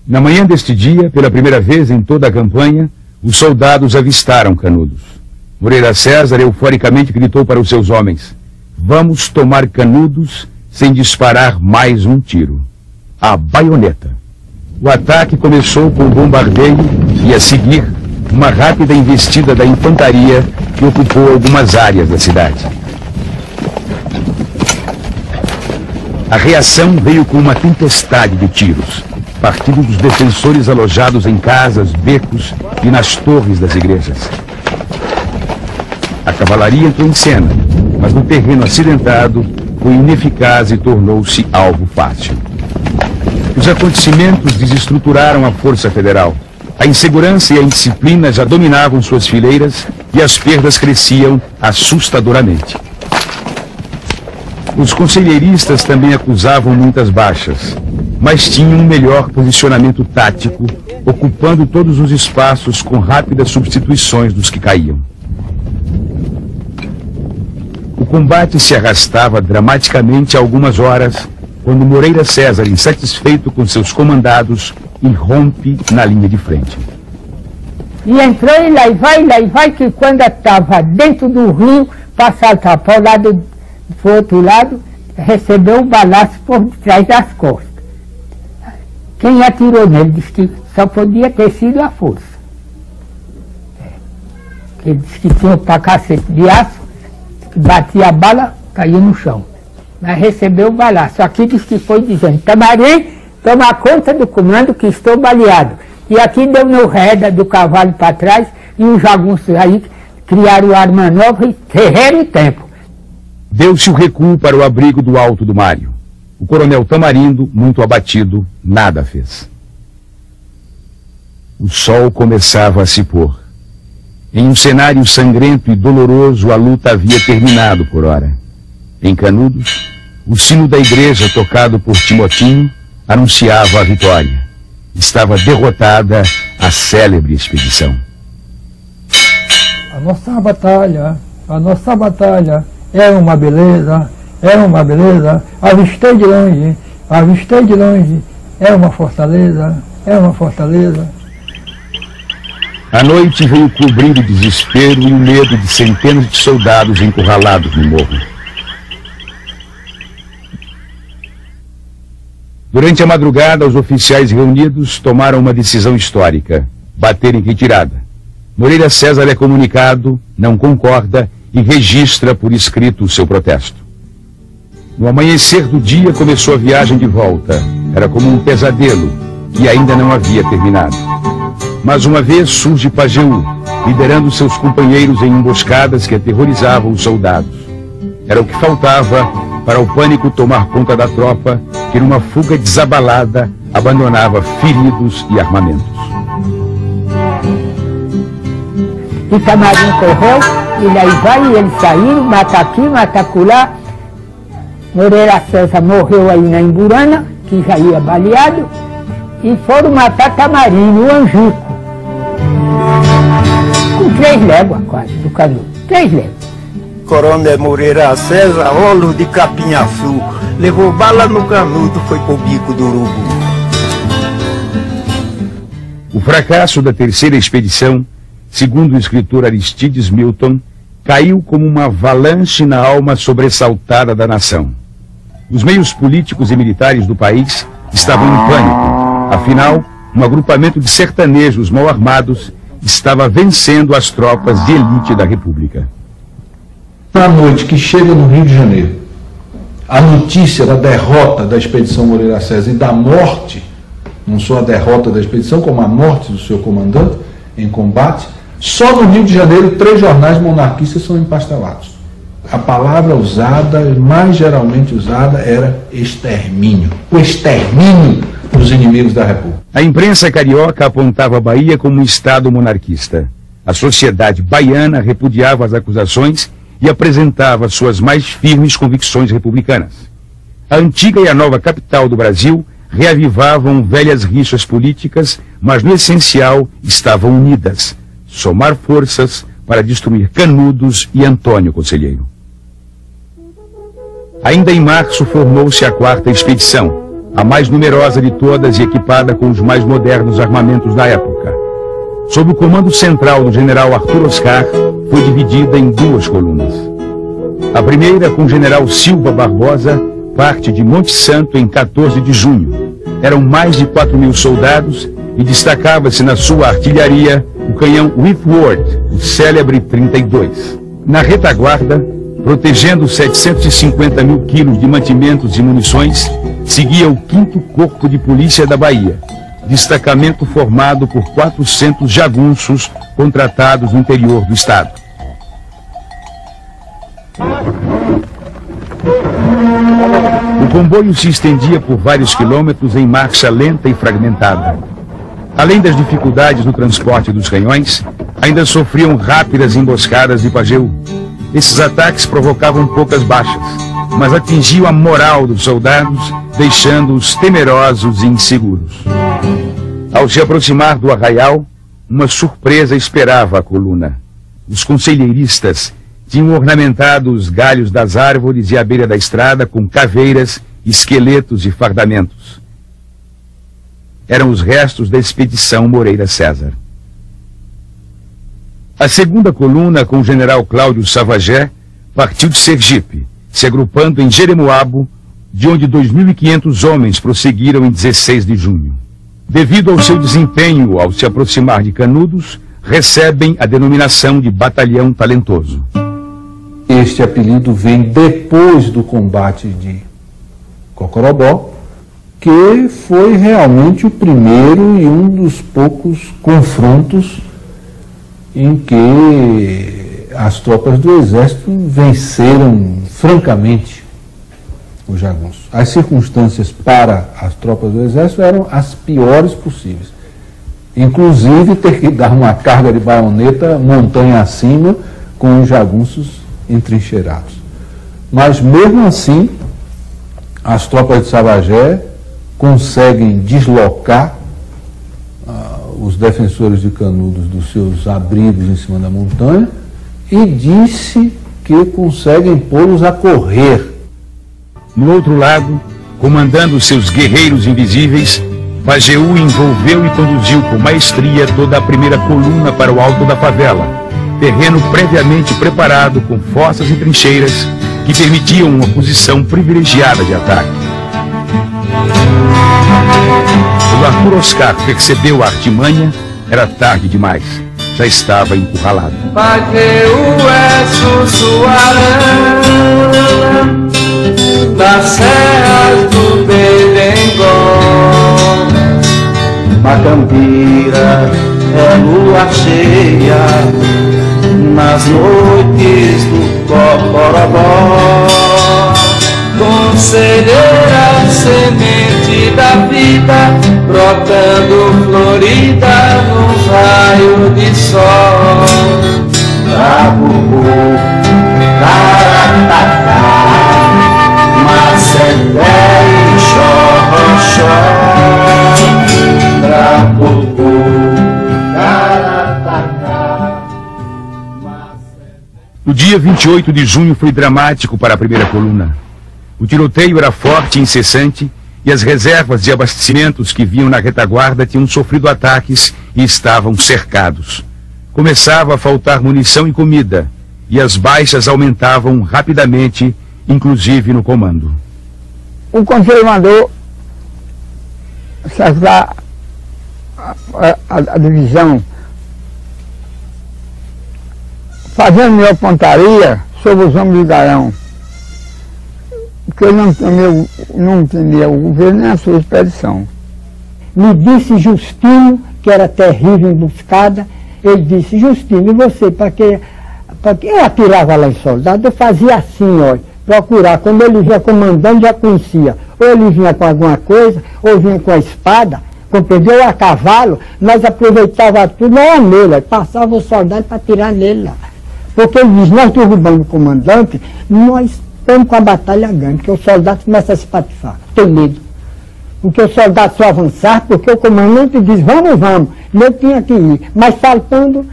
Na manhã deste dia, pela primeira vez em toda a campanha, os soldados avistaram Canudos. Moreira César euforicamente gritou para os seus homens: "Vamos tomar Canudos sem disparar mais um tiro." A baioneta. O ataque começou com o bombardeio e, a seguir, uma rápida investida da infantaria que ocupou algumas áreas da cidade. A reação veio com uma tempestade de tiros, partindo dos defensores alojados em casas, becos e nas torres das igrejas. A cavalaria entrou em cena, mas no terreno acidentado foi ineficaz e tornou-se alvo fácil. Os acontecimentos desestruturaram a Força Federal. A insegurança e a indisciplina já dominavam suas fileiras e as perdas cresciam assustadoramente. Os conselheiristas também acusavam muitas baixas, mas tinham um melhor posicionamento tático, ocupando todos os espaços com rápidas substituições dos que caíam. O combate se arrastava dramaticamente há algumas horas, quando Moreira César, insatisfeito com seus comandados, irrompe na linha de frente. E entrou e lá vai, que quando estava dentro do rio, para saltar para o lado, pro outro lado, recebeu um balaço por trás das costas. Quem atirou nele disse que só podia ter sido a força. Ele disse que tinha um cacete de aço, que batia a bala, caía no chão. mas recebeu o balaço. Aqui diz que foi dizendo: Tamarim, toma conta do comando que estou baleado. E aqui deu no reda do cavalo para trás e uns jagunços aí criaram arma nova e ferreram o tempo. Deu-se o recuo para o abrigo do Alto do Mário. O coronel Tamarindo, muito abatido, nada fez. O sol começava a se pôr. Em um cenário sangrento e doloroso, a luta havia terminado por hora. Em Canudos, o sino da igreja, tocado por Timotinho, anunciava a vitória. Estava derrotada a célebre expedição. A nossa batalha é uma beleza, avistei de longe, é uma fortaleza, A noite veio cobrir o desespero e o medo de centenas de soldados encurralados no morro. Durante a madrugada, os oficiais reunidos tomaram uma decisão histórica: bater em retirada. Moreira César é comunicado, não concorda e registra por escrito o seu protesto. No amanhecer do dia começou a viagem de volta. Era como um pesadelo e ainda não havia terminado. Mas uma vez surge Pajeú, liderando seus companheiros em emboscadas que aterrorizavam os soldados. Era o que faltava para o pânico tomar conta da tropa, que numa fuga desabalada abandonava feridos e armamentos. E Tamarim correu, e daí vai, e eles saíram, mata aqui, mata acolá. Moreira César morreu aí na Imburana, que já ia baleado, e foram matar Tamarim no Angico. Com 3 léguas quase, do Canudo, 3 léguas. Coronel Moreira César, olhos de capinha-açu, levou bala no Canudo, foi pro bico do urubu. O fracasso da terceira expedição, segundo o escritor Aristides Milton, caiu como uma avalanche na alma sobressaltada da nação. Os meios políticos e militares do país estavam em pânico. Afinal, um agrupamento de sertanejos mal armados estava vencendo as tropas de elite da República. Na noite que chega no Rio de Janeiro, a notícia da derrota da expedição Moreira César e da morte, não só a derrota da expedição, como a morte do seu comandante em combate, só no Rio de Janeiro 3 jornais monarquistas são empastelados. A palavra usada, mais geralmente usada, era extermínio. O extermínio dos inimigos da República. A imprensa carioca apontava a Bahia como um estado monarquista. A sociedade baiana repudiava as acusações e apresentava suas mais firmes convicções republicanas. A antiga e a nova capital do Brasil reavivavam velhas rixas políticas, mas no essencial estavam unidas: somar forças para destruir Canudos e Antônio Conselheiro. Ainda em março formou-se a 4ª expedição, a mais numerosa de todas e equipada com os mais modernos armamentos da época. Sob o comando central do general Arthur Oscar, foi dividida em 2 colunas. A primeira, com o general Silva Barbosa, parte de Monte Santo em 14 de junho. Eram mais de 4.000 soldados e destacava-se na sua artilharia o canhão Whitworth, o célebre 32. Na retaguarda, protegendo 750 mil quilos de mantimentos e munições, seguia o 5º Corpo de Polícia da Bahia, destacamento formado por 400 jagunços contratados no interior do estado. O comboio se estendia por vários quilômetros em marcha lenta e fragmentada. Além das dificuldades no transporte dos canhões, ainda sofriam rápidas emboscadas de Pajeú. Esses ataques provocavam poucas baixas, mas atingiam a moral dos soldados, deixando-os temerosos e inseguros. Ao se aproximar do arraial, uma surpresa esperava a coluna. Os conselheiristas tinham ornamentado os galhos das árvores e a beira da estrada com caveiras, esqueletos e fardamentos. Eram os restos da expedição Moreira César. A 2ª coluna, com o general Cláudio Savagé, partiu de Sergipe, se agrupando em Jeremoabo, de onde 2.500 homens prosseguiram em 16 de junho. Devido ao seu desempenho ao se aproximar de Canudos, recebem a denominação de Batalhão Talentoso. este apelido vem depois do combate de Cocorobó, que foi realmente o primeiro e um dos poucos confrontos em que as tropas do exército venceram francamente os jagunços. As circunstâncias para as tropas do exército eram as piores possíveis. Inclusive ter que dar uma carga de baioneta montanha acima com os jagunços entrincheirados. Mas mesmo assim, as tropas de Savagé conseguem deslocar os defensores de Canudos dos seus abrigos em cima da montanha e disse que conseguem pô-los a correr. No outro lado, comandando seus guerreiros invisíveis, Pajeú envolveu e conduziu com maestria toda a primeira coluna para o alto da favela, terreno previamente preparado com fossas e trincheiras que permitiam uma posição privilegiada de ataque. Quando Arthur Oscar percebeu a artimanha, era tarde demais. Já estava encurralado. Pajeú é Sussuarana, das serras do Berengó. Macambira é lua cheia nas noites do Cocorobó. Conselheira, semente da vida, brotando florida num raio de sol. Trabuco, Caratacá, Macedé e Xorroxó. Trabuco, Caratacá. O dia 28 de junho foi dramático para a primeira coluna. O tiroteio era forte e incessante, e as reservas de abastecimentos que vinham na retaguarda tinham sofrido ataques e estavam cercados. Começava a faltar munição e comida, e as baixas aumentavam rapidamente, inclusive no comando. O conselho mandou cercar a divisão, fazendo minha pontaria sobre os homens de Garão, porque eu não entendia o governo nem a sua expedição. Me disse Justino, que era terrível emboscada, ele disse: Justino, e você, para que eu atirava lá em soldado, eu fazia assim, ó, procurar, quando ele vinha comandando, já conhecia, ou ele vinha com alguma coisa, ou vinha com a espada, compreendeu, a cavalo, nós aproveitava tudo, não era nele, passava o soldado para atirar nele lá, porque ele diz: nós derrubamos o comandante, nós estamos com a batalha ganha, porque o soldado começa a se patifar, tem medo. Porque o soldado só avançar, porque o comandante diz: vamos, vamos. Ele tinha que ir, mas faltando,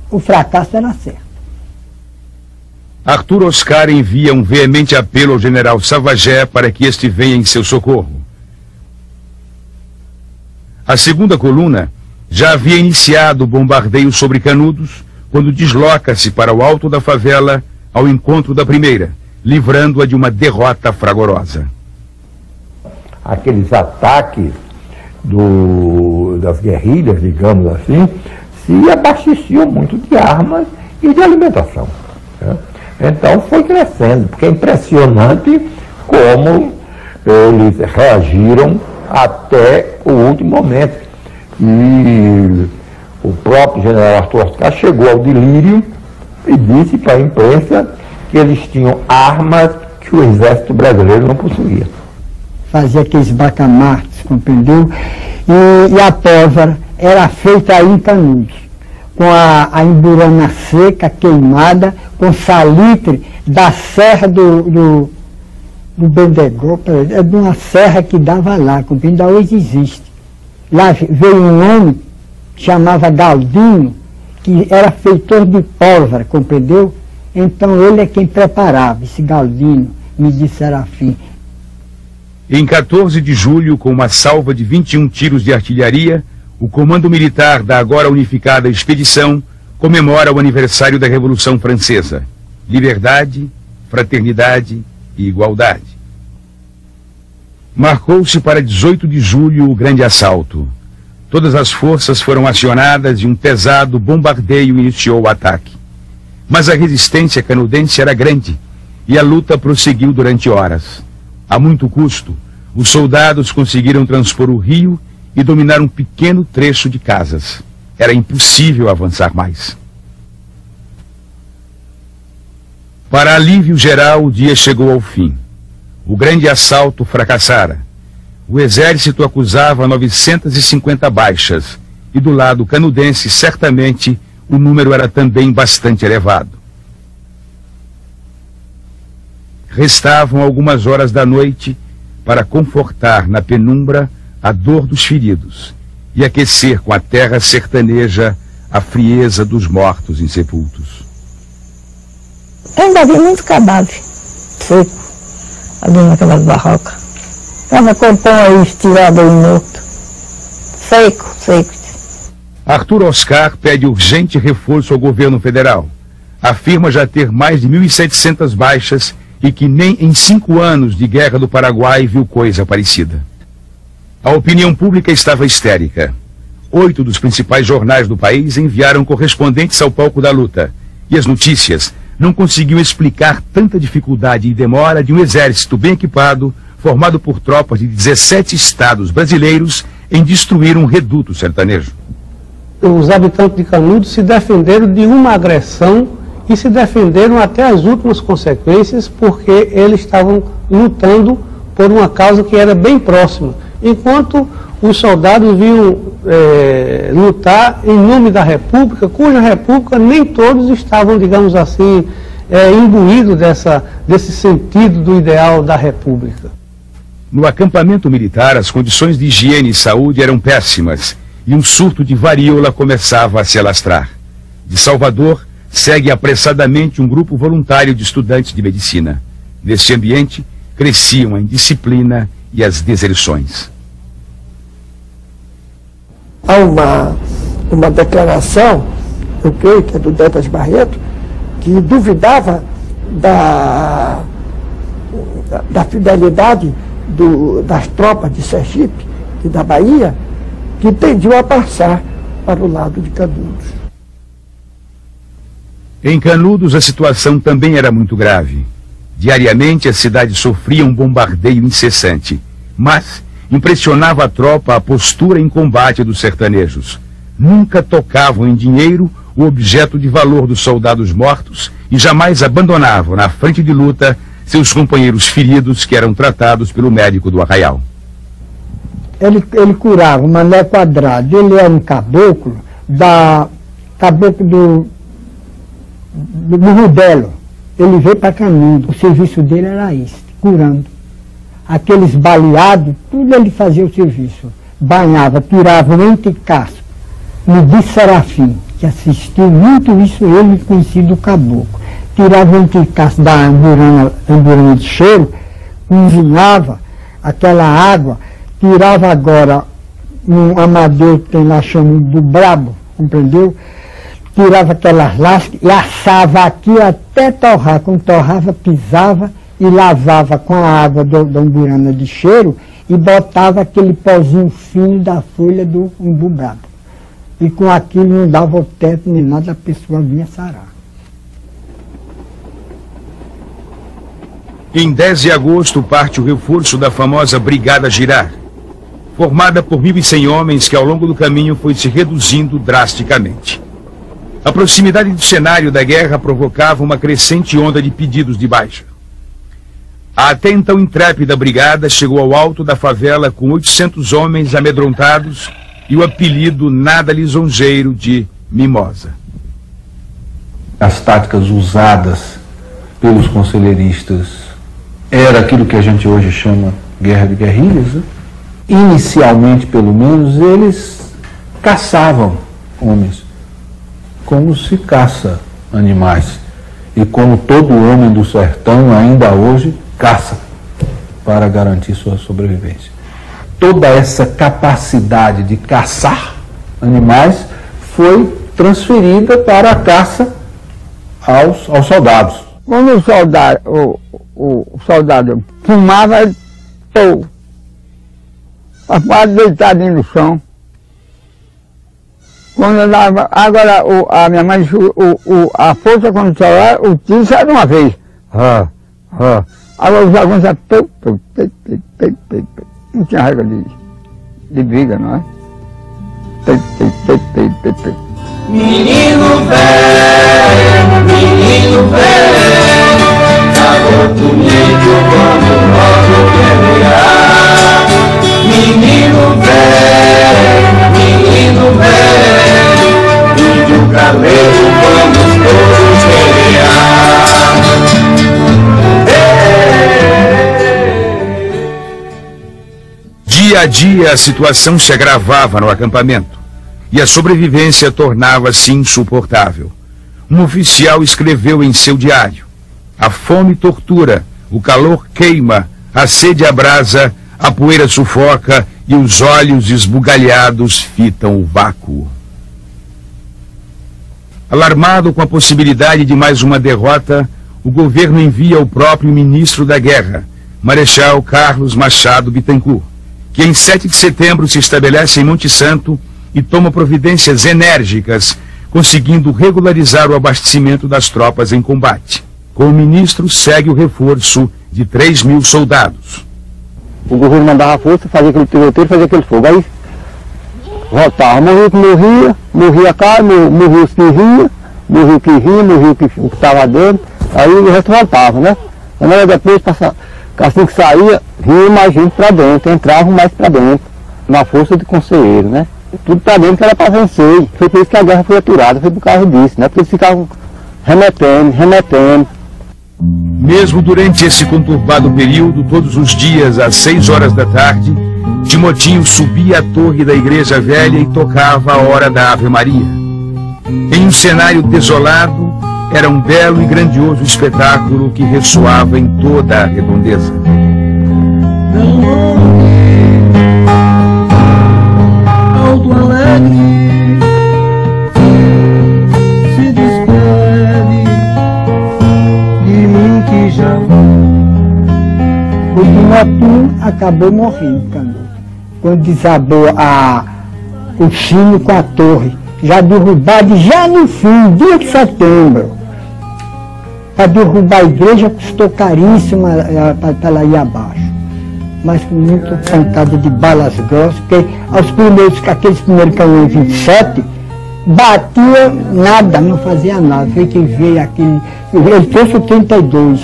o fracasso era certo. Arthur Oscar envia um veemente apelo ao general Savagé para que este venha em seu socorro. A segunda coluna já havia iniciado o bombardeio sobre Canudos, quando desloca-se para o alto da favela ao encontro da primeira, livrando-a de uma derrota fragorosa. Aqueles ataques das guerrilhas, digamos assim, se abasteciam muito de armas e de alimentação, né? Então foi crescendo, porque é impressionante como eles reagiram até o último momento. E o próprio general Arthur Oscar chegou ao delírio e disse para a imprensa que eles tinham armas que o exército brasileiro não possuía. Fazia aqueles bacamates, compreendeu? E a pólvora era feita aí em Canudos, com a emburana seca, queimada, com salitre da serra do Bendegó, é de uma serra que dava lá, compreendeu? Ainda hoje existe. Lá veio um homem que chamava Galdino, que era feitor de pólvora, compreendeu? Então ele é quem preparava, esse Galdino, me disse Serafim. Em 14 de julho, com uma salva de 21 tiros de artilharia, o Comando Militar da agora unificada expedição comemora o aniversário da Revolução Francesa. Liberdade, fraternidade e igualdade. Marcou-se para 18 de julho o grande assalto. Todas as forças foram acionadas e um pesado bombardeio iniciou o ataque. Mas a resistência canadense era grande e a luta prosseguiu durante horas. A muito custo, os soldados conseguiram transpor o rio e dominar um pequeno trecho de casas. Era impossível avançar mais. Para alívio geral, o dia chegou ao fim. O grande assalto fracassara. O exército acusava 950 baixas, e do lado canadense, certamente, o número era também bastante elevado. Restavam algumas horas da noite para confortar na penumbra a dor dos feridos e aquecer com a terra sertaneja a frieza dos mortos insepultos. Ainda vi muito cadáver seco ali naquelas barracas. Cada corpão aí estirado aí morto. Seco, seco. Arthur Oscar pede urgente reforço ao governo federal. Afirma já ter mais de 1.700 baixas e que nem em 5 anos de guerra do Paraguai viu coisa parecida. A opinião pública estava histérica. 8 dos principais jornais do país enviaram correspondentes ao palco da luta. E as notícias não conseguiam explicar tanta dificuldade e demora de um exército bem equipado, formado por tropas de 17 estados brasileiros, em destruir um reduto sertanejo. Os habitantes de Canudos se defenderam de uma agressão e se defenderam até as últimas consequências, porque eles estavam lutando por uma causa que era bem próxima, enquanto os soldados vinham lutar em nome da República, cuja República nem todos estavam, digamos assim, imbuídos desse sentido do ideal da República. No acampamento militar, as condições de higiene e saúde eram péssimas e um surto de varíola começava a se alastrar. De Salvador, segue apressadamente um grupo voluntário de estudantes de medicina. Neste ambiente, cresciam a indisciplina e as deserções. Há uma declaração, eu creio que é do Dantas Barreto, que duvidava da fidelidade das tropas de Sergipe e da Bahia, que tendiam a passar para o lado de Canudos. Em Canudos, a situação também era muito grave. Diariamente, a cidade sofria um bombardeio incessante, mas impressionava a tropa a postura em combate dos sertanejos. Nunca tocavam em dinheiro o objeto de valor dos soldados mortos e jamais abandonavam na frente de luta seus companheiros feridos que eram tratados pelo médico do arraial. Ele curava o Mané Quadrado, ele era um caboclo do Rudelo. Ele veio para Canudos, o serviço dele era esse, curando. Aqueles baleados, tudo ele fazia o serviço. Banhava, tirava o anticasco. No Di Serafim, que assistiu muito isso, ele conhecido o caboclo. Tirava o anticasco da amburana de cheiro, cozinhava aquela água, tirava agora um amadeiro que tem lá, chama do brabo, compreendeu? Tirava aquelas lascas e assava aqui até torrar. Quando torrava, pisava e lavava com a água da umburana de cheiro e botava aquele pozinho fino da folha do umbu brabo. E com aquilo não dava o teto nem nada, a pessoa vinha sarar. Em 10 de agosto parte o reforço da famosa Brigada Girard, formada por 1.100 homens que ao longo do caminho foi se reduzindo drasticamente. A proximidade do cenário da guerra provocava uma crescente onda de pedidos de baixa. A até então intrépida brigada chegou ao alto da favela com 800 homens amedrontados e o apelido nada lisonjeiro de Mimosa. As táticas usadas pelos conselheiristas era aquilo que a gente hoje chama guerra de guerrilhas, né? Inicialmente, pelo menos, eles caçavam homens, como se caça animais. E como todo homem do sertão, ainda hoje, caça para garantir sua sobrevivência. Toda essa capacidade de caçar animais foi transferida para a caça aos soldados. Quando o soldado fumava, ele quase deitadinho no chão. Quando eu dava, agora a minha mãe, a força quando estava, o tiro sai de uma vez. Agora os alunos já não tinha regra de briga, não é? Menino velho, garoto lindo, vamos logo guerrear. Menino velho, índio galego, vamos todos guerrear. Dia a dia a situação se agravava no acampamento e a sobrevivência tornava-se insuportável. Um oficial escreveu em seu diário: a fome tortura, o calor queima, a sede abrasa, a poeira sufoca e os olhos esbugalhados fitam o vácuo. Alarmado com a possibilidade de mais uma derrota, o governo envia o próprio ministro da Guerra, Marechal Carlos Machado Bittencourt, que em 7 de setembro se estabelece em Monte Santo e toma providências enérgicas, conseguindo regularizar o abastecimento das tropas em combate. Com o ministro segue o reforço de 3.000 soldados. O governo mandava força, fazia aquele tiroteio, fazia aquele fogo. Aí voltava, morria que morria cá, morria os que ria, morria o que estava dentro, aí o resto voltava, né? Aí depois, assim que saía, vinha mais gente para dentro, entrava mais para dentro, na força de conselheiro, né? Tudo para dentro que era para vencer. Foi por isso que a guerra foi aturada, foi por causa disso, né? Porque eles ficavam remetendo. Mesmo durante esse conturbado período, todos os dias, às 6 horas da tarde, Timotinho subia à torre da Igreja Velha e tocava a hora da Ave Maria. Em um cenário desolado, era um belo e grandioso espetáculo que ressoava em toda a redondeza. Alto Alegre se despede de mim que já o Timotinho acabou morrendo, Canudo, quando desabou o sino com a torre, já derrubado, já no fim, dia de setembro. Para derrubar a igreja custou caríssimo para ela ir abaixo. Mas com muita pancada de balas grossas, porque aqueles primeiros canhões 27, batia nada, não fazia nada. Foi que veio aquele. Ele trouxe o 32.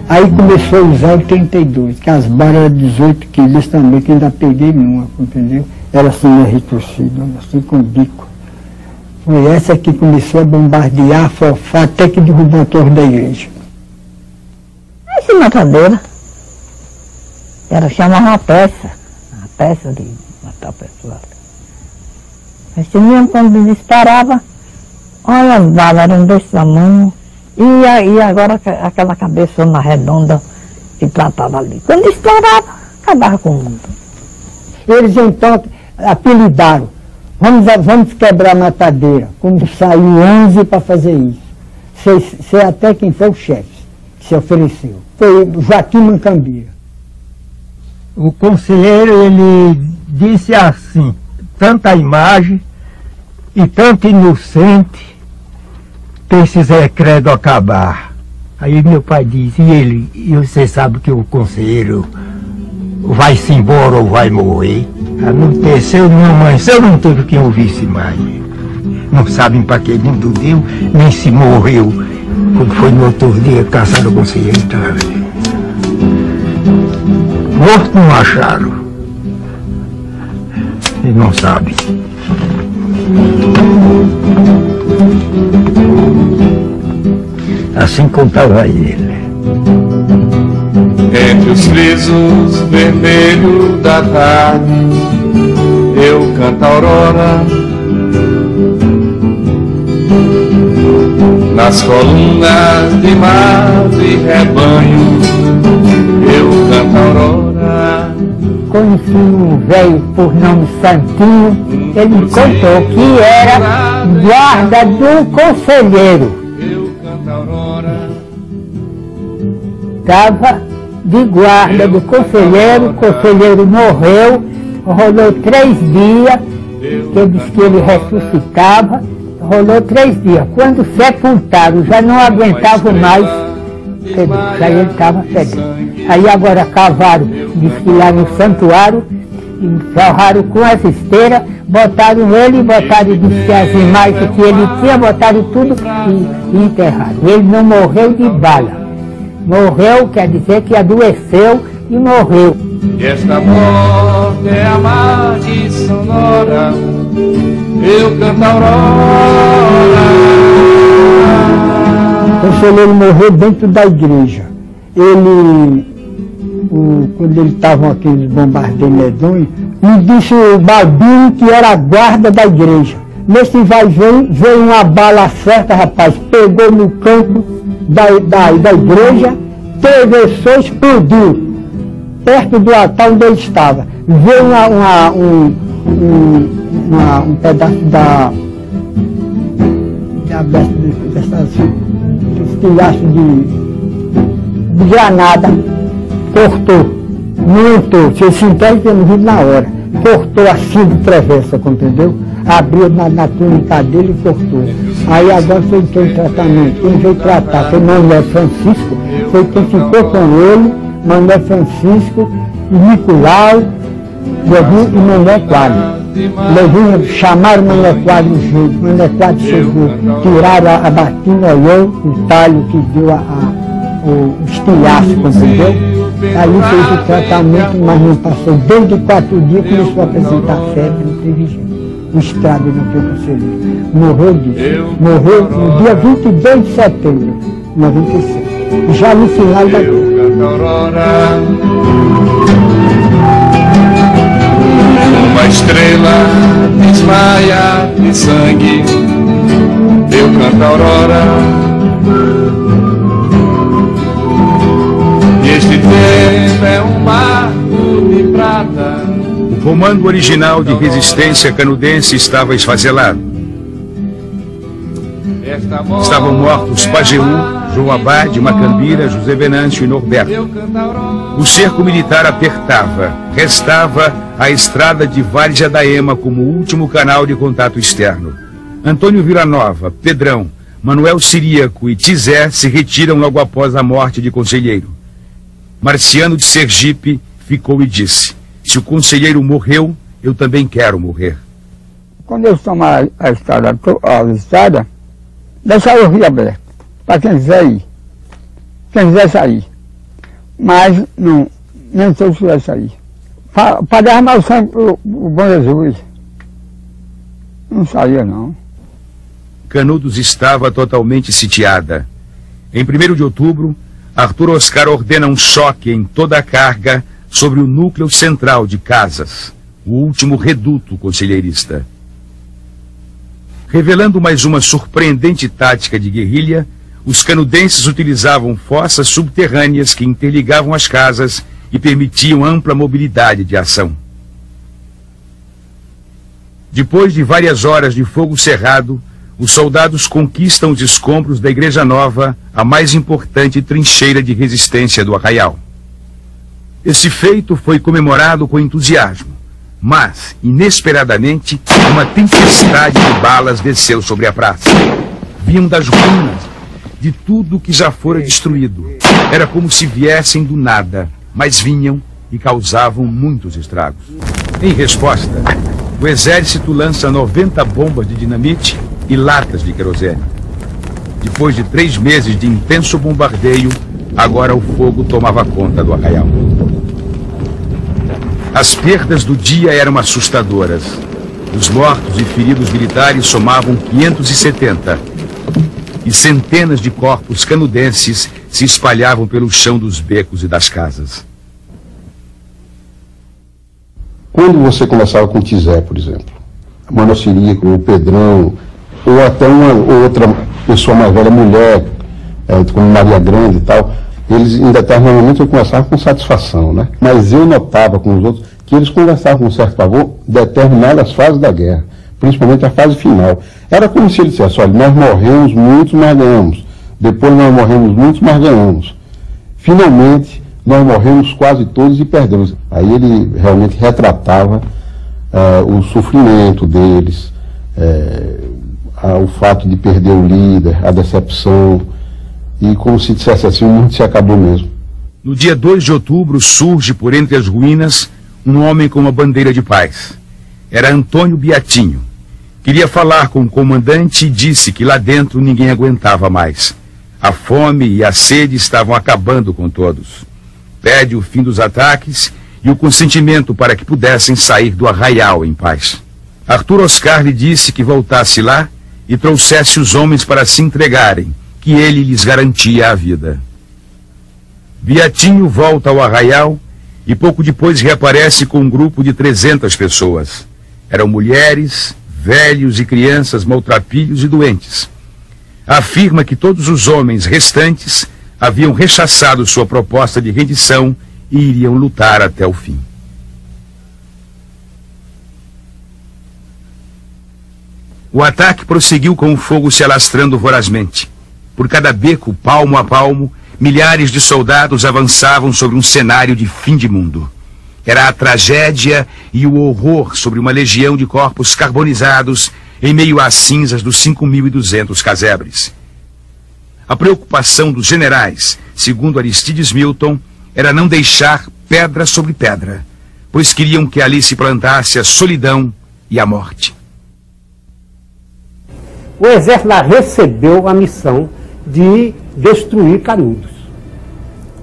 Aí começou a usar o 32, que as balas eram 18 quilos também, que ainda peguei numa, entendeu? Era assim, retorcida, assim com o bico. Foi essa que começou a bombardear, afofar, até que derrubou a torre da igreja. Essa matadeira. Era chamar uma peça de matar a pessoa. Mas mesmo quando disparava, olha, as balas eram desse tamanho. E agora aquela cabeçona redonda que tratava ali. Quando disparava, acabava com o mundo. Eles então apelidaram, vamos quebrar a matadeira. Como saiu 11 para fazer isso. Sei até quem foi o chefe que se ofereceu. Foi Joaquim Mancambira. O conselheiro, ele disse assim, tanta imagem e tanto inocente, precisa credo acabar. Aí meu pai disse, e você sabe que o conselheiro vai-se embora ou vai morrer? Anoiteceu, não amanheceu, não teve quem ouvisse mais. Não sabem para que mundo deu, nem se morreu. Quando foi no outro dia, caçaram o conselheiro, morto não acharam. Eles não sabem. Assim contava ele. Entre os frisos vermelhos da tarde, eu canto a aurora. Nas colunas de mato e rebanho, eu canto a aurora. Conheci um velho por nome Santinho, ele me contou que era guarda do conselheiro. Estava de guarda do conselheiro, o conselheiro morreu, rolou 3 dias, que ele disse que ele ressuscitava, rolou 3 dias. Quando sepultaram, já não aguentavam mais, aí ele estava fedendo. Aí agora cavaram, diz que lá no santuário, enterraram com as esteiras, botaram ele, botaram disse que as imagens que ele tinha, botaram tudo e enterraram. Ele não morreu de bala. Morreu, quer dizer que adoeceu e morreu. E esta morte é a maldição sonora, eu canto a aurora. O conselheiro morreu dentro da igreja. Quando ele estava aqueles bombardeios medonhos, me disse o Balbino que era a guarda da igreja. Nesse vai-vem, veio uma bala certa, rapaz, pegou no campo da igreja, atravessou e explodiu, perto do altar onde ele estava. Veio um pedaço desse tilhaço de granada, cortou, não entrou, se esse inquérito tinha morrido na hora, cortou assim de travessa, compreendeu? Abriu na túnica dele e cortou. Aí agora foi quem tratamento, quem veio tratar foi Manuel Francisco, foi quem ficou com ele, Manuel Francisco, Nicolau, e Manuel Quadro. Chamaram Manuel Quadro no jeito, Manuel Quadro chegou, tiraram a batina, olhou o talho que deu o estilhaço, compreendeu? Aí fez o tratamento, mas não passou. Desde 4 dias começou a apresentar febre, não teve jeito. O estrago não teve conselheiro. Morreu disso. Morreu no dia 22 de setembro de 96. Já no final da guerra. Uma estrela desmaia de sangue, eu canto a aurora. E este tempo é um marco de prata. O comando original de resistência canudense estava esfacelado. Estavam mortos Pajeú, João Abade, Macambira, José Venâncio e Norberto. O cerco militar apertava. Restava a estrada de Várzea da Ema como último canal de contato externo. Antônio Villanova, Pedrão, Manuel Ciríaco e Tizé se retiram logo após a morte de Conselheiro. Marciano de Sergipe ficou e disse: se o conselheiro morreu, eu também quero morrer. Quando eles tomaram a estrada, deixaram o rio aberto, para quem quiser ir, quem quiser sair. Mas não, nem todos quiserem sair. Para derramar o sangue para o bom Jesus. Não saía, não. Canudos estava totalmente sitiada. Em 1º de outubro, Arthur Oscar ordena um choque em toda a carga sobre o núcleo central de Casas, o último reduto conselheirista. Revelando mais uma surpreendente tática de guerrilha, os canudenses utilizavam fossas subterrâneas que interligavam as casas e permitiam ampla mobilidade de ação. Depois de várias horas de fogo cerrado, os soldados conquistam os escombros da Igreja Nova, a mais importante trincheira de resistência do Arraial. Esse feito foi comemorado com entusiasmo, mas, inesperadamente, uma tempestade de balas desceu sobre a praça. Vinham das ruínas, de tudo que já fora destruído. Era como se viessem do nada, mas vinham e causavam muitos estragos. Em resposta, o exército lança 90 bombas de dinamite e latas de querosene. Depois de 3 meses de intenso bombardeio, agora o fogo tomava conta do Arraial. As perdas do dia eram assustadoras. Os mortos e feridos militares somavam 570. E centenas de corpos canudenses se espalhavam pelo chão dos becos e das casas. Quando você conversava com o Tizé, por exemplo, Manuel Ciríaco, o Pedrão, ou até uma outra pessoa mais velha, mulher, como Maria Grande e tal, eles em determinado momento conversavam com satisfação, né? Mas eu notava com os outros que eles conversavam com certo pavor determinadas fases da guerra, principalmente a fase final. Era como se ele dissesse: olha, nós morremos muitos, mas ganhamos. Depois nós morremos muitos, mas ganhamos. Finalmente, nós morremos quase todos e perdemos. Aí ele realmente retratava o sofrimento deles, o fato de perder o líder, a decepção, e como se dissesse assim, o mundo se acabou mesmo. No dia 2 de outubro surge por entre as ruínas um homem com uma bandeira de paz. Era Antônio Beatinho. Queria falar com o comandante e disse que lá dentro ninguém aguentava mais. A fome e a sede estavam acabando com todos. Pede o fim dos ataques e o consentimento para que pudessem sair do arraial em paz. Arthur Oscar lhe disse que voltasse lá e trouxesse os homens para se entregarem, que ele lhes garantia a vida. Beatinho volta ao arraial e pouco depois reaparece com um grupo de 300 pessoas. Eram mulheres, velhos e crianças maltrapilhos e doentes. Afirma que todos os homens restantes haviam rechaçado sua proposta de rendição e iriam lutar até o fim. O ataque prosseguiu com o fogo se alastrando vorazmente. Por cada beco, palmo a palmo, milhares de soldados avançavam sobre um cenário de fim de mundo. Era a tragédia e o horror sobre uma legião de corpos carbonizados em meio às cinzas dos 5.200 casebres. A preocupação dos generais, segundo Aristides Milton, era não deixar pedra sobre pedra, pois queriam que ali se plantasse a solidão e a morte. O exército lá recebeu a missão de destruir Canudos.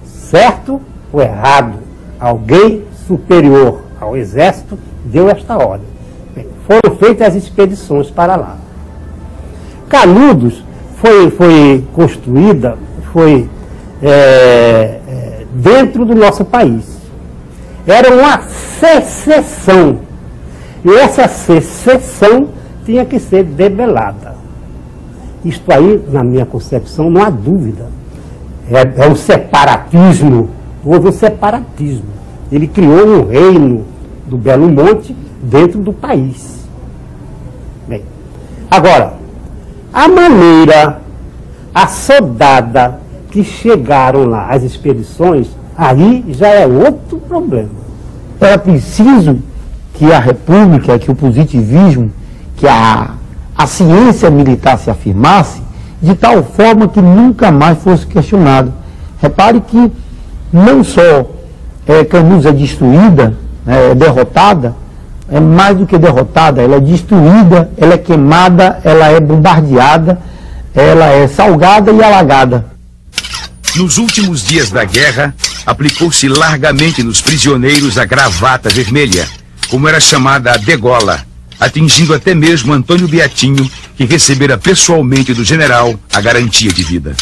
Certo ou errado? Alguém superior ao exército deu esta ordem. Bem, foram feitas as expedições para lá. Canudos foi construída, dentro do nosso país. Era uma secessão. E essa secessão tinha que ser debelada. Isto aí, na minha concepção, não há dúvida. É um separatismo. Houve um separatismo. Ele criou um reino do Belo Monte dentro do país. Bem, agora, a maneira assodada que chegaram lá as expedições, aí já é outro problema. Era preciso que a República, que o positivismo, que a ciência militar se afirmasse de tal forma que nunca mais fosse questionado. Repare que não só Canudos é destruída, é derrotada, é mais do que derrotada, ela é destruída, ela é queimada, ela é bombardeada, ela é salgada e alagada. Nos últimos dias da guerra, aplicou-se largamente nos prisioneiros a gravata vermelha, como era chamada a degola, atingindo até mesmo Antônio Beatinho, que recebera pessoalmente do general a garantia de vida.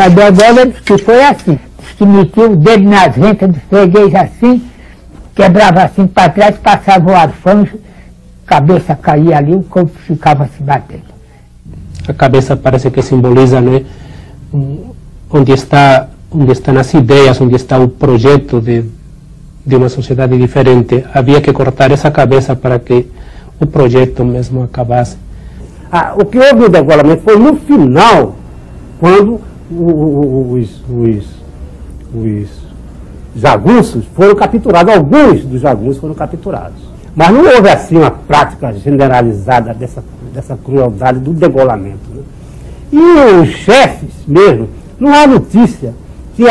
A degola que foi assim, que metia o dedo nas ventas do freguês assim, quebrava assim para trás, passava o arfão, cabeça caía ali, o corpo ficava se batendo. A cabeça parece que simboliza, né, onde estão as ideias, onde está o projeto de uma sociedade diferente. Havia que cortar essa cabeça para que o projeto mesmo acabasse. O que houve o degolamento foi no final, quando os jagunços foram capturados, alguns dos jagunços foram capturados. Mas não houve assim uma prática generalizada dessa crueldade do degolamento. Né? E os chefes mesmo, não há notícia que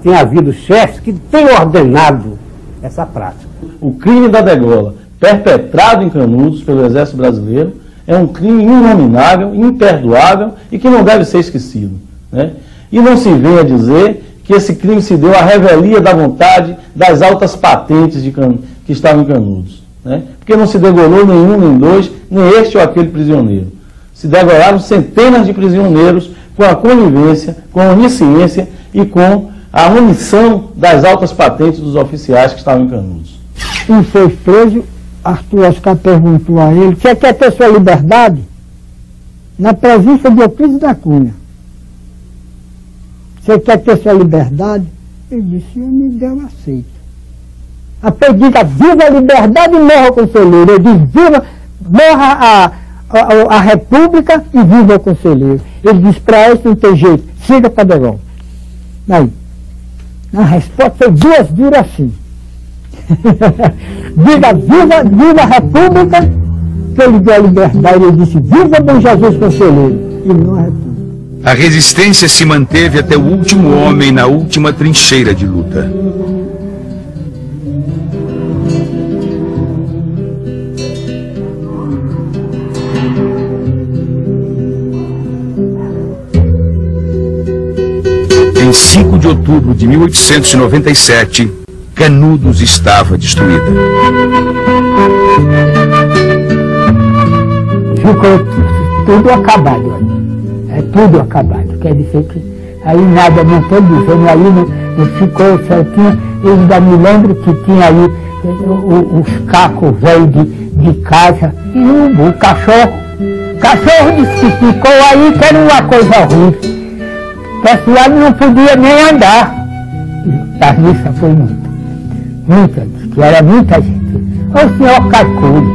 tenha havido chefes que tenham ordenado essa prática. O crime da degola, perpetrado em Canudos pelo Exército Brasileiro, é um crime inominável, imperdoável e que não deve ser esquecido. Né? E não se venha dizer que esse crime se deu à revelia da vontade das altas patentes que estavam em Canudos. Né? Porque não se degolou nenhum, nem dois, nem este ou aquele prisioneiro. Se degolaram centenas de prisioneiros com a conivência, com a onisciência e com a omissão das altas patentes dos oficiais que estavam em Canudos. Um foi preso, Arthur Oscar perguntou a ele: você quer ter sua liberdade? Na presença de Euclides da Cunha. Você quer ter sua liberdade? Ele disse: eu me deu aceito. A pedida: viva a liberdade e morra o conselheiro. Ele disse: viva, morra a República e viva o conselheiro. Ele disse: para isso não tem jeito, siga para Degola. Aí, a resposta foi duas duras assim. Diga viva a República, que ele deu a liberdade. Ele disse, viva Bom Jesus Conselheiro, e não a República. A resistência se manteve até o último homem na última trincheira de luta. Em 5 de outubro de 1897, Canudos estava destruída. Ficou tudo acabado, olha. É tudo acabado. Quer dizer que aí nada, não estou dizendo, aí não ficou, só tinha, eu ainda me lembro que tinha aí os cacos velhos de casa e o cachorro. Cachorro disse que ficou aí, que era uma coisa ruim. O pessoal não podia nem andar. A missa foi muita, que era muita gente. O senhor calcule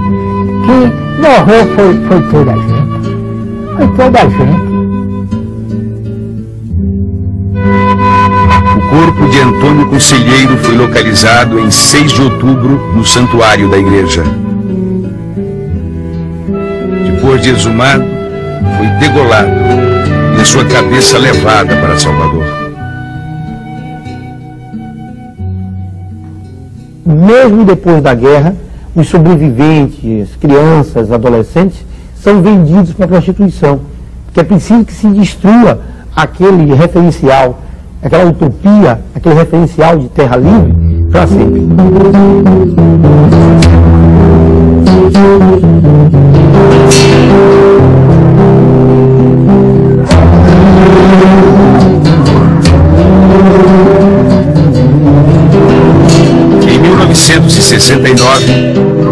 que morreu foi toda a gente. Foi toda a gente. O corpo de Antônio Conselheiro foi localizado em 6 de outubro no santuário da igreja. Depois de exumado, foi degolado e a sua cabeça levada para Salvador. Mesmo depois da guerra, os sobreviventes, crianças, adolescentes, são vendidos para a prostituição. Porque é preciso que se destrua aquele referencial, aquela utopia, aquele referencial de terra livre para sempre. Em 1969,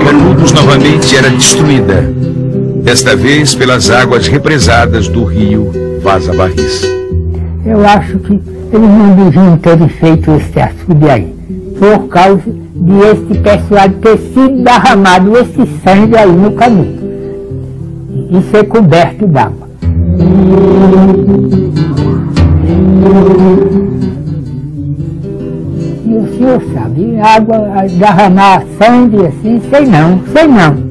Canudos novamente era destruída, desta vez pelas águas represadas do rio Vaza Barris. Eu acho que eles não deviam ter feito esse açude aí, por causa de este pessoal ter sido derramado esse sangue aí no canudo e ser coberto d'água. E o senhor sabe, água, derramar sangue assim, sei não.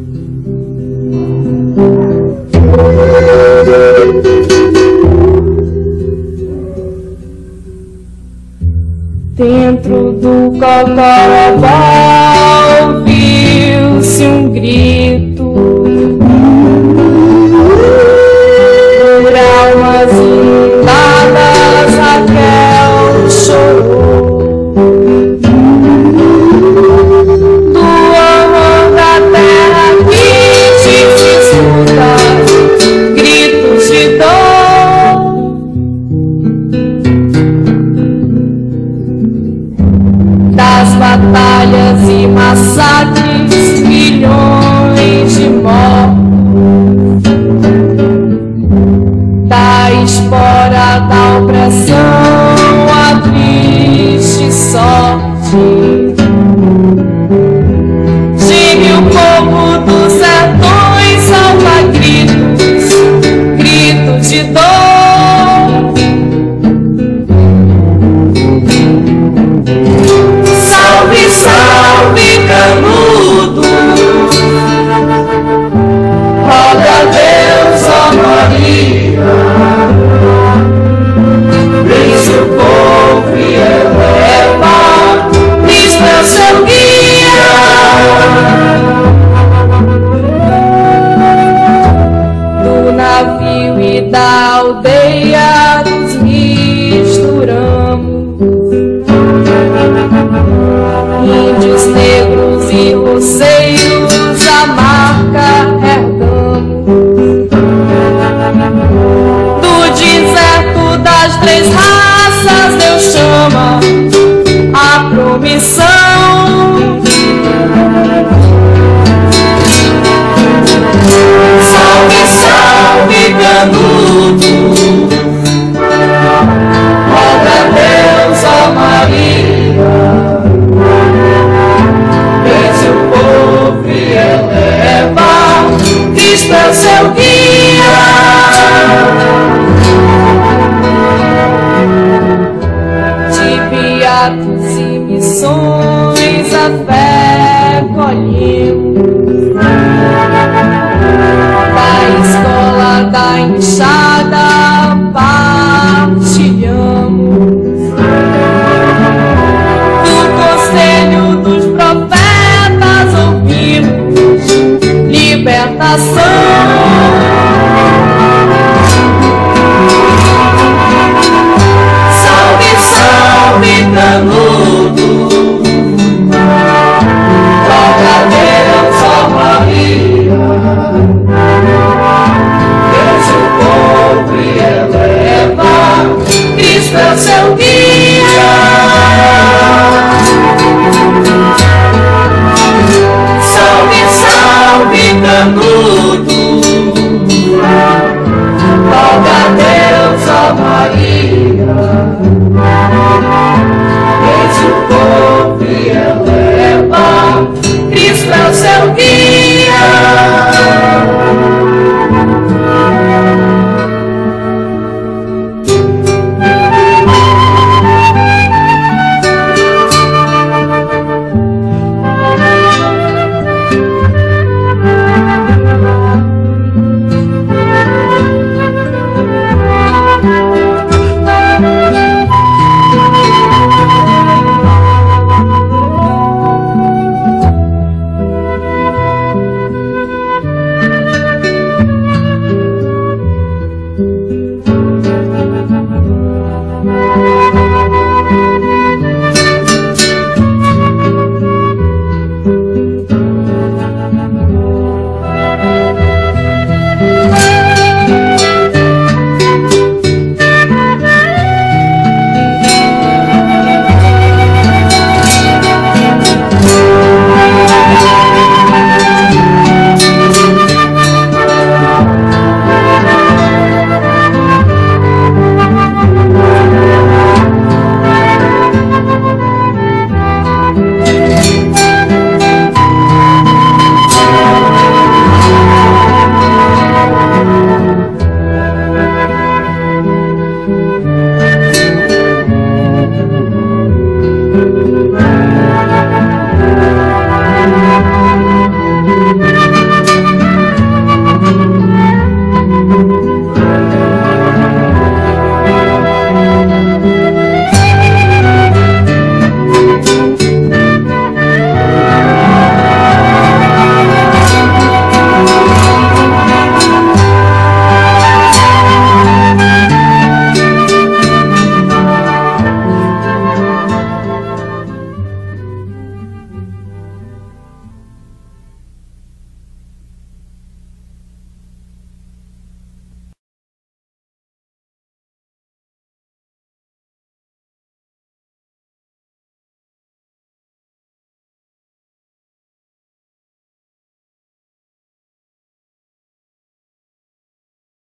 Dentro do Cocorobó ouviu-se um grito, por almas inundadas Raquel chorou, do horror da terra que se escuta gritos de dor. Das batalhas e massacres, milhões de mortos, da espora da opressão, a triste sorte. Geme o povo dos sertões, salva gritos, gritos de dor. Salve, salve, Canudo, roga a Deus, ó Maria, vem socorro e eleva, Cristo é seu guia. Do navio e da aldeia nos misturamos, índios, negros e roceiros, a marca herdamos. Do deserto das 3 raças, Deus chama a promissão. Salve, salve, Canudo, vai inchar.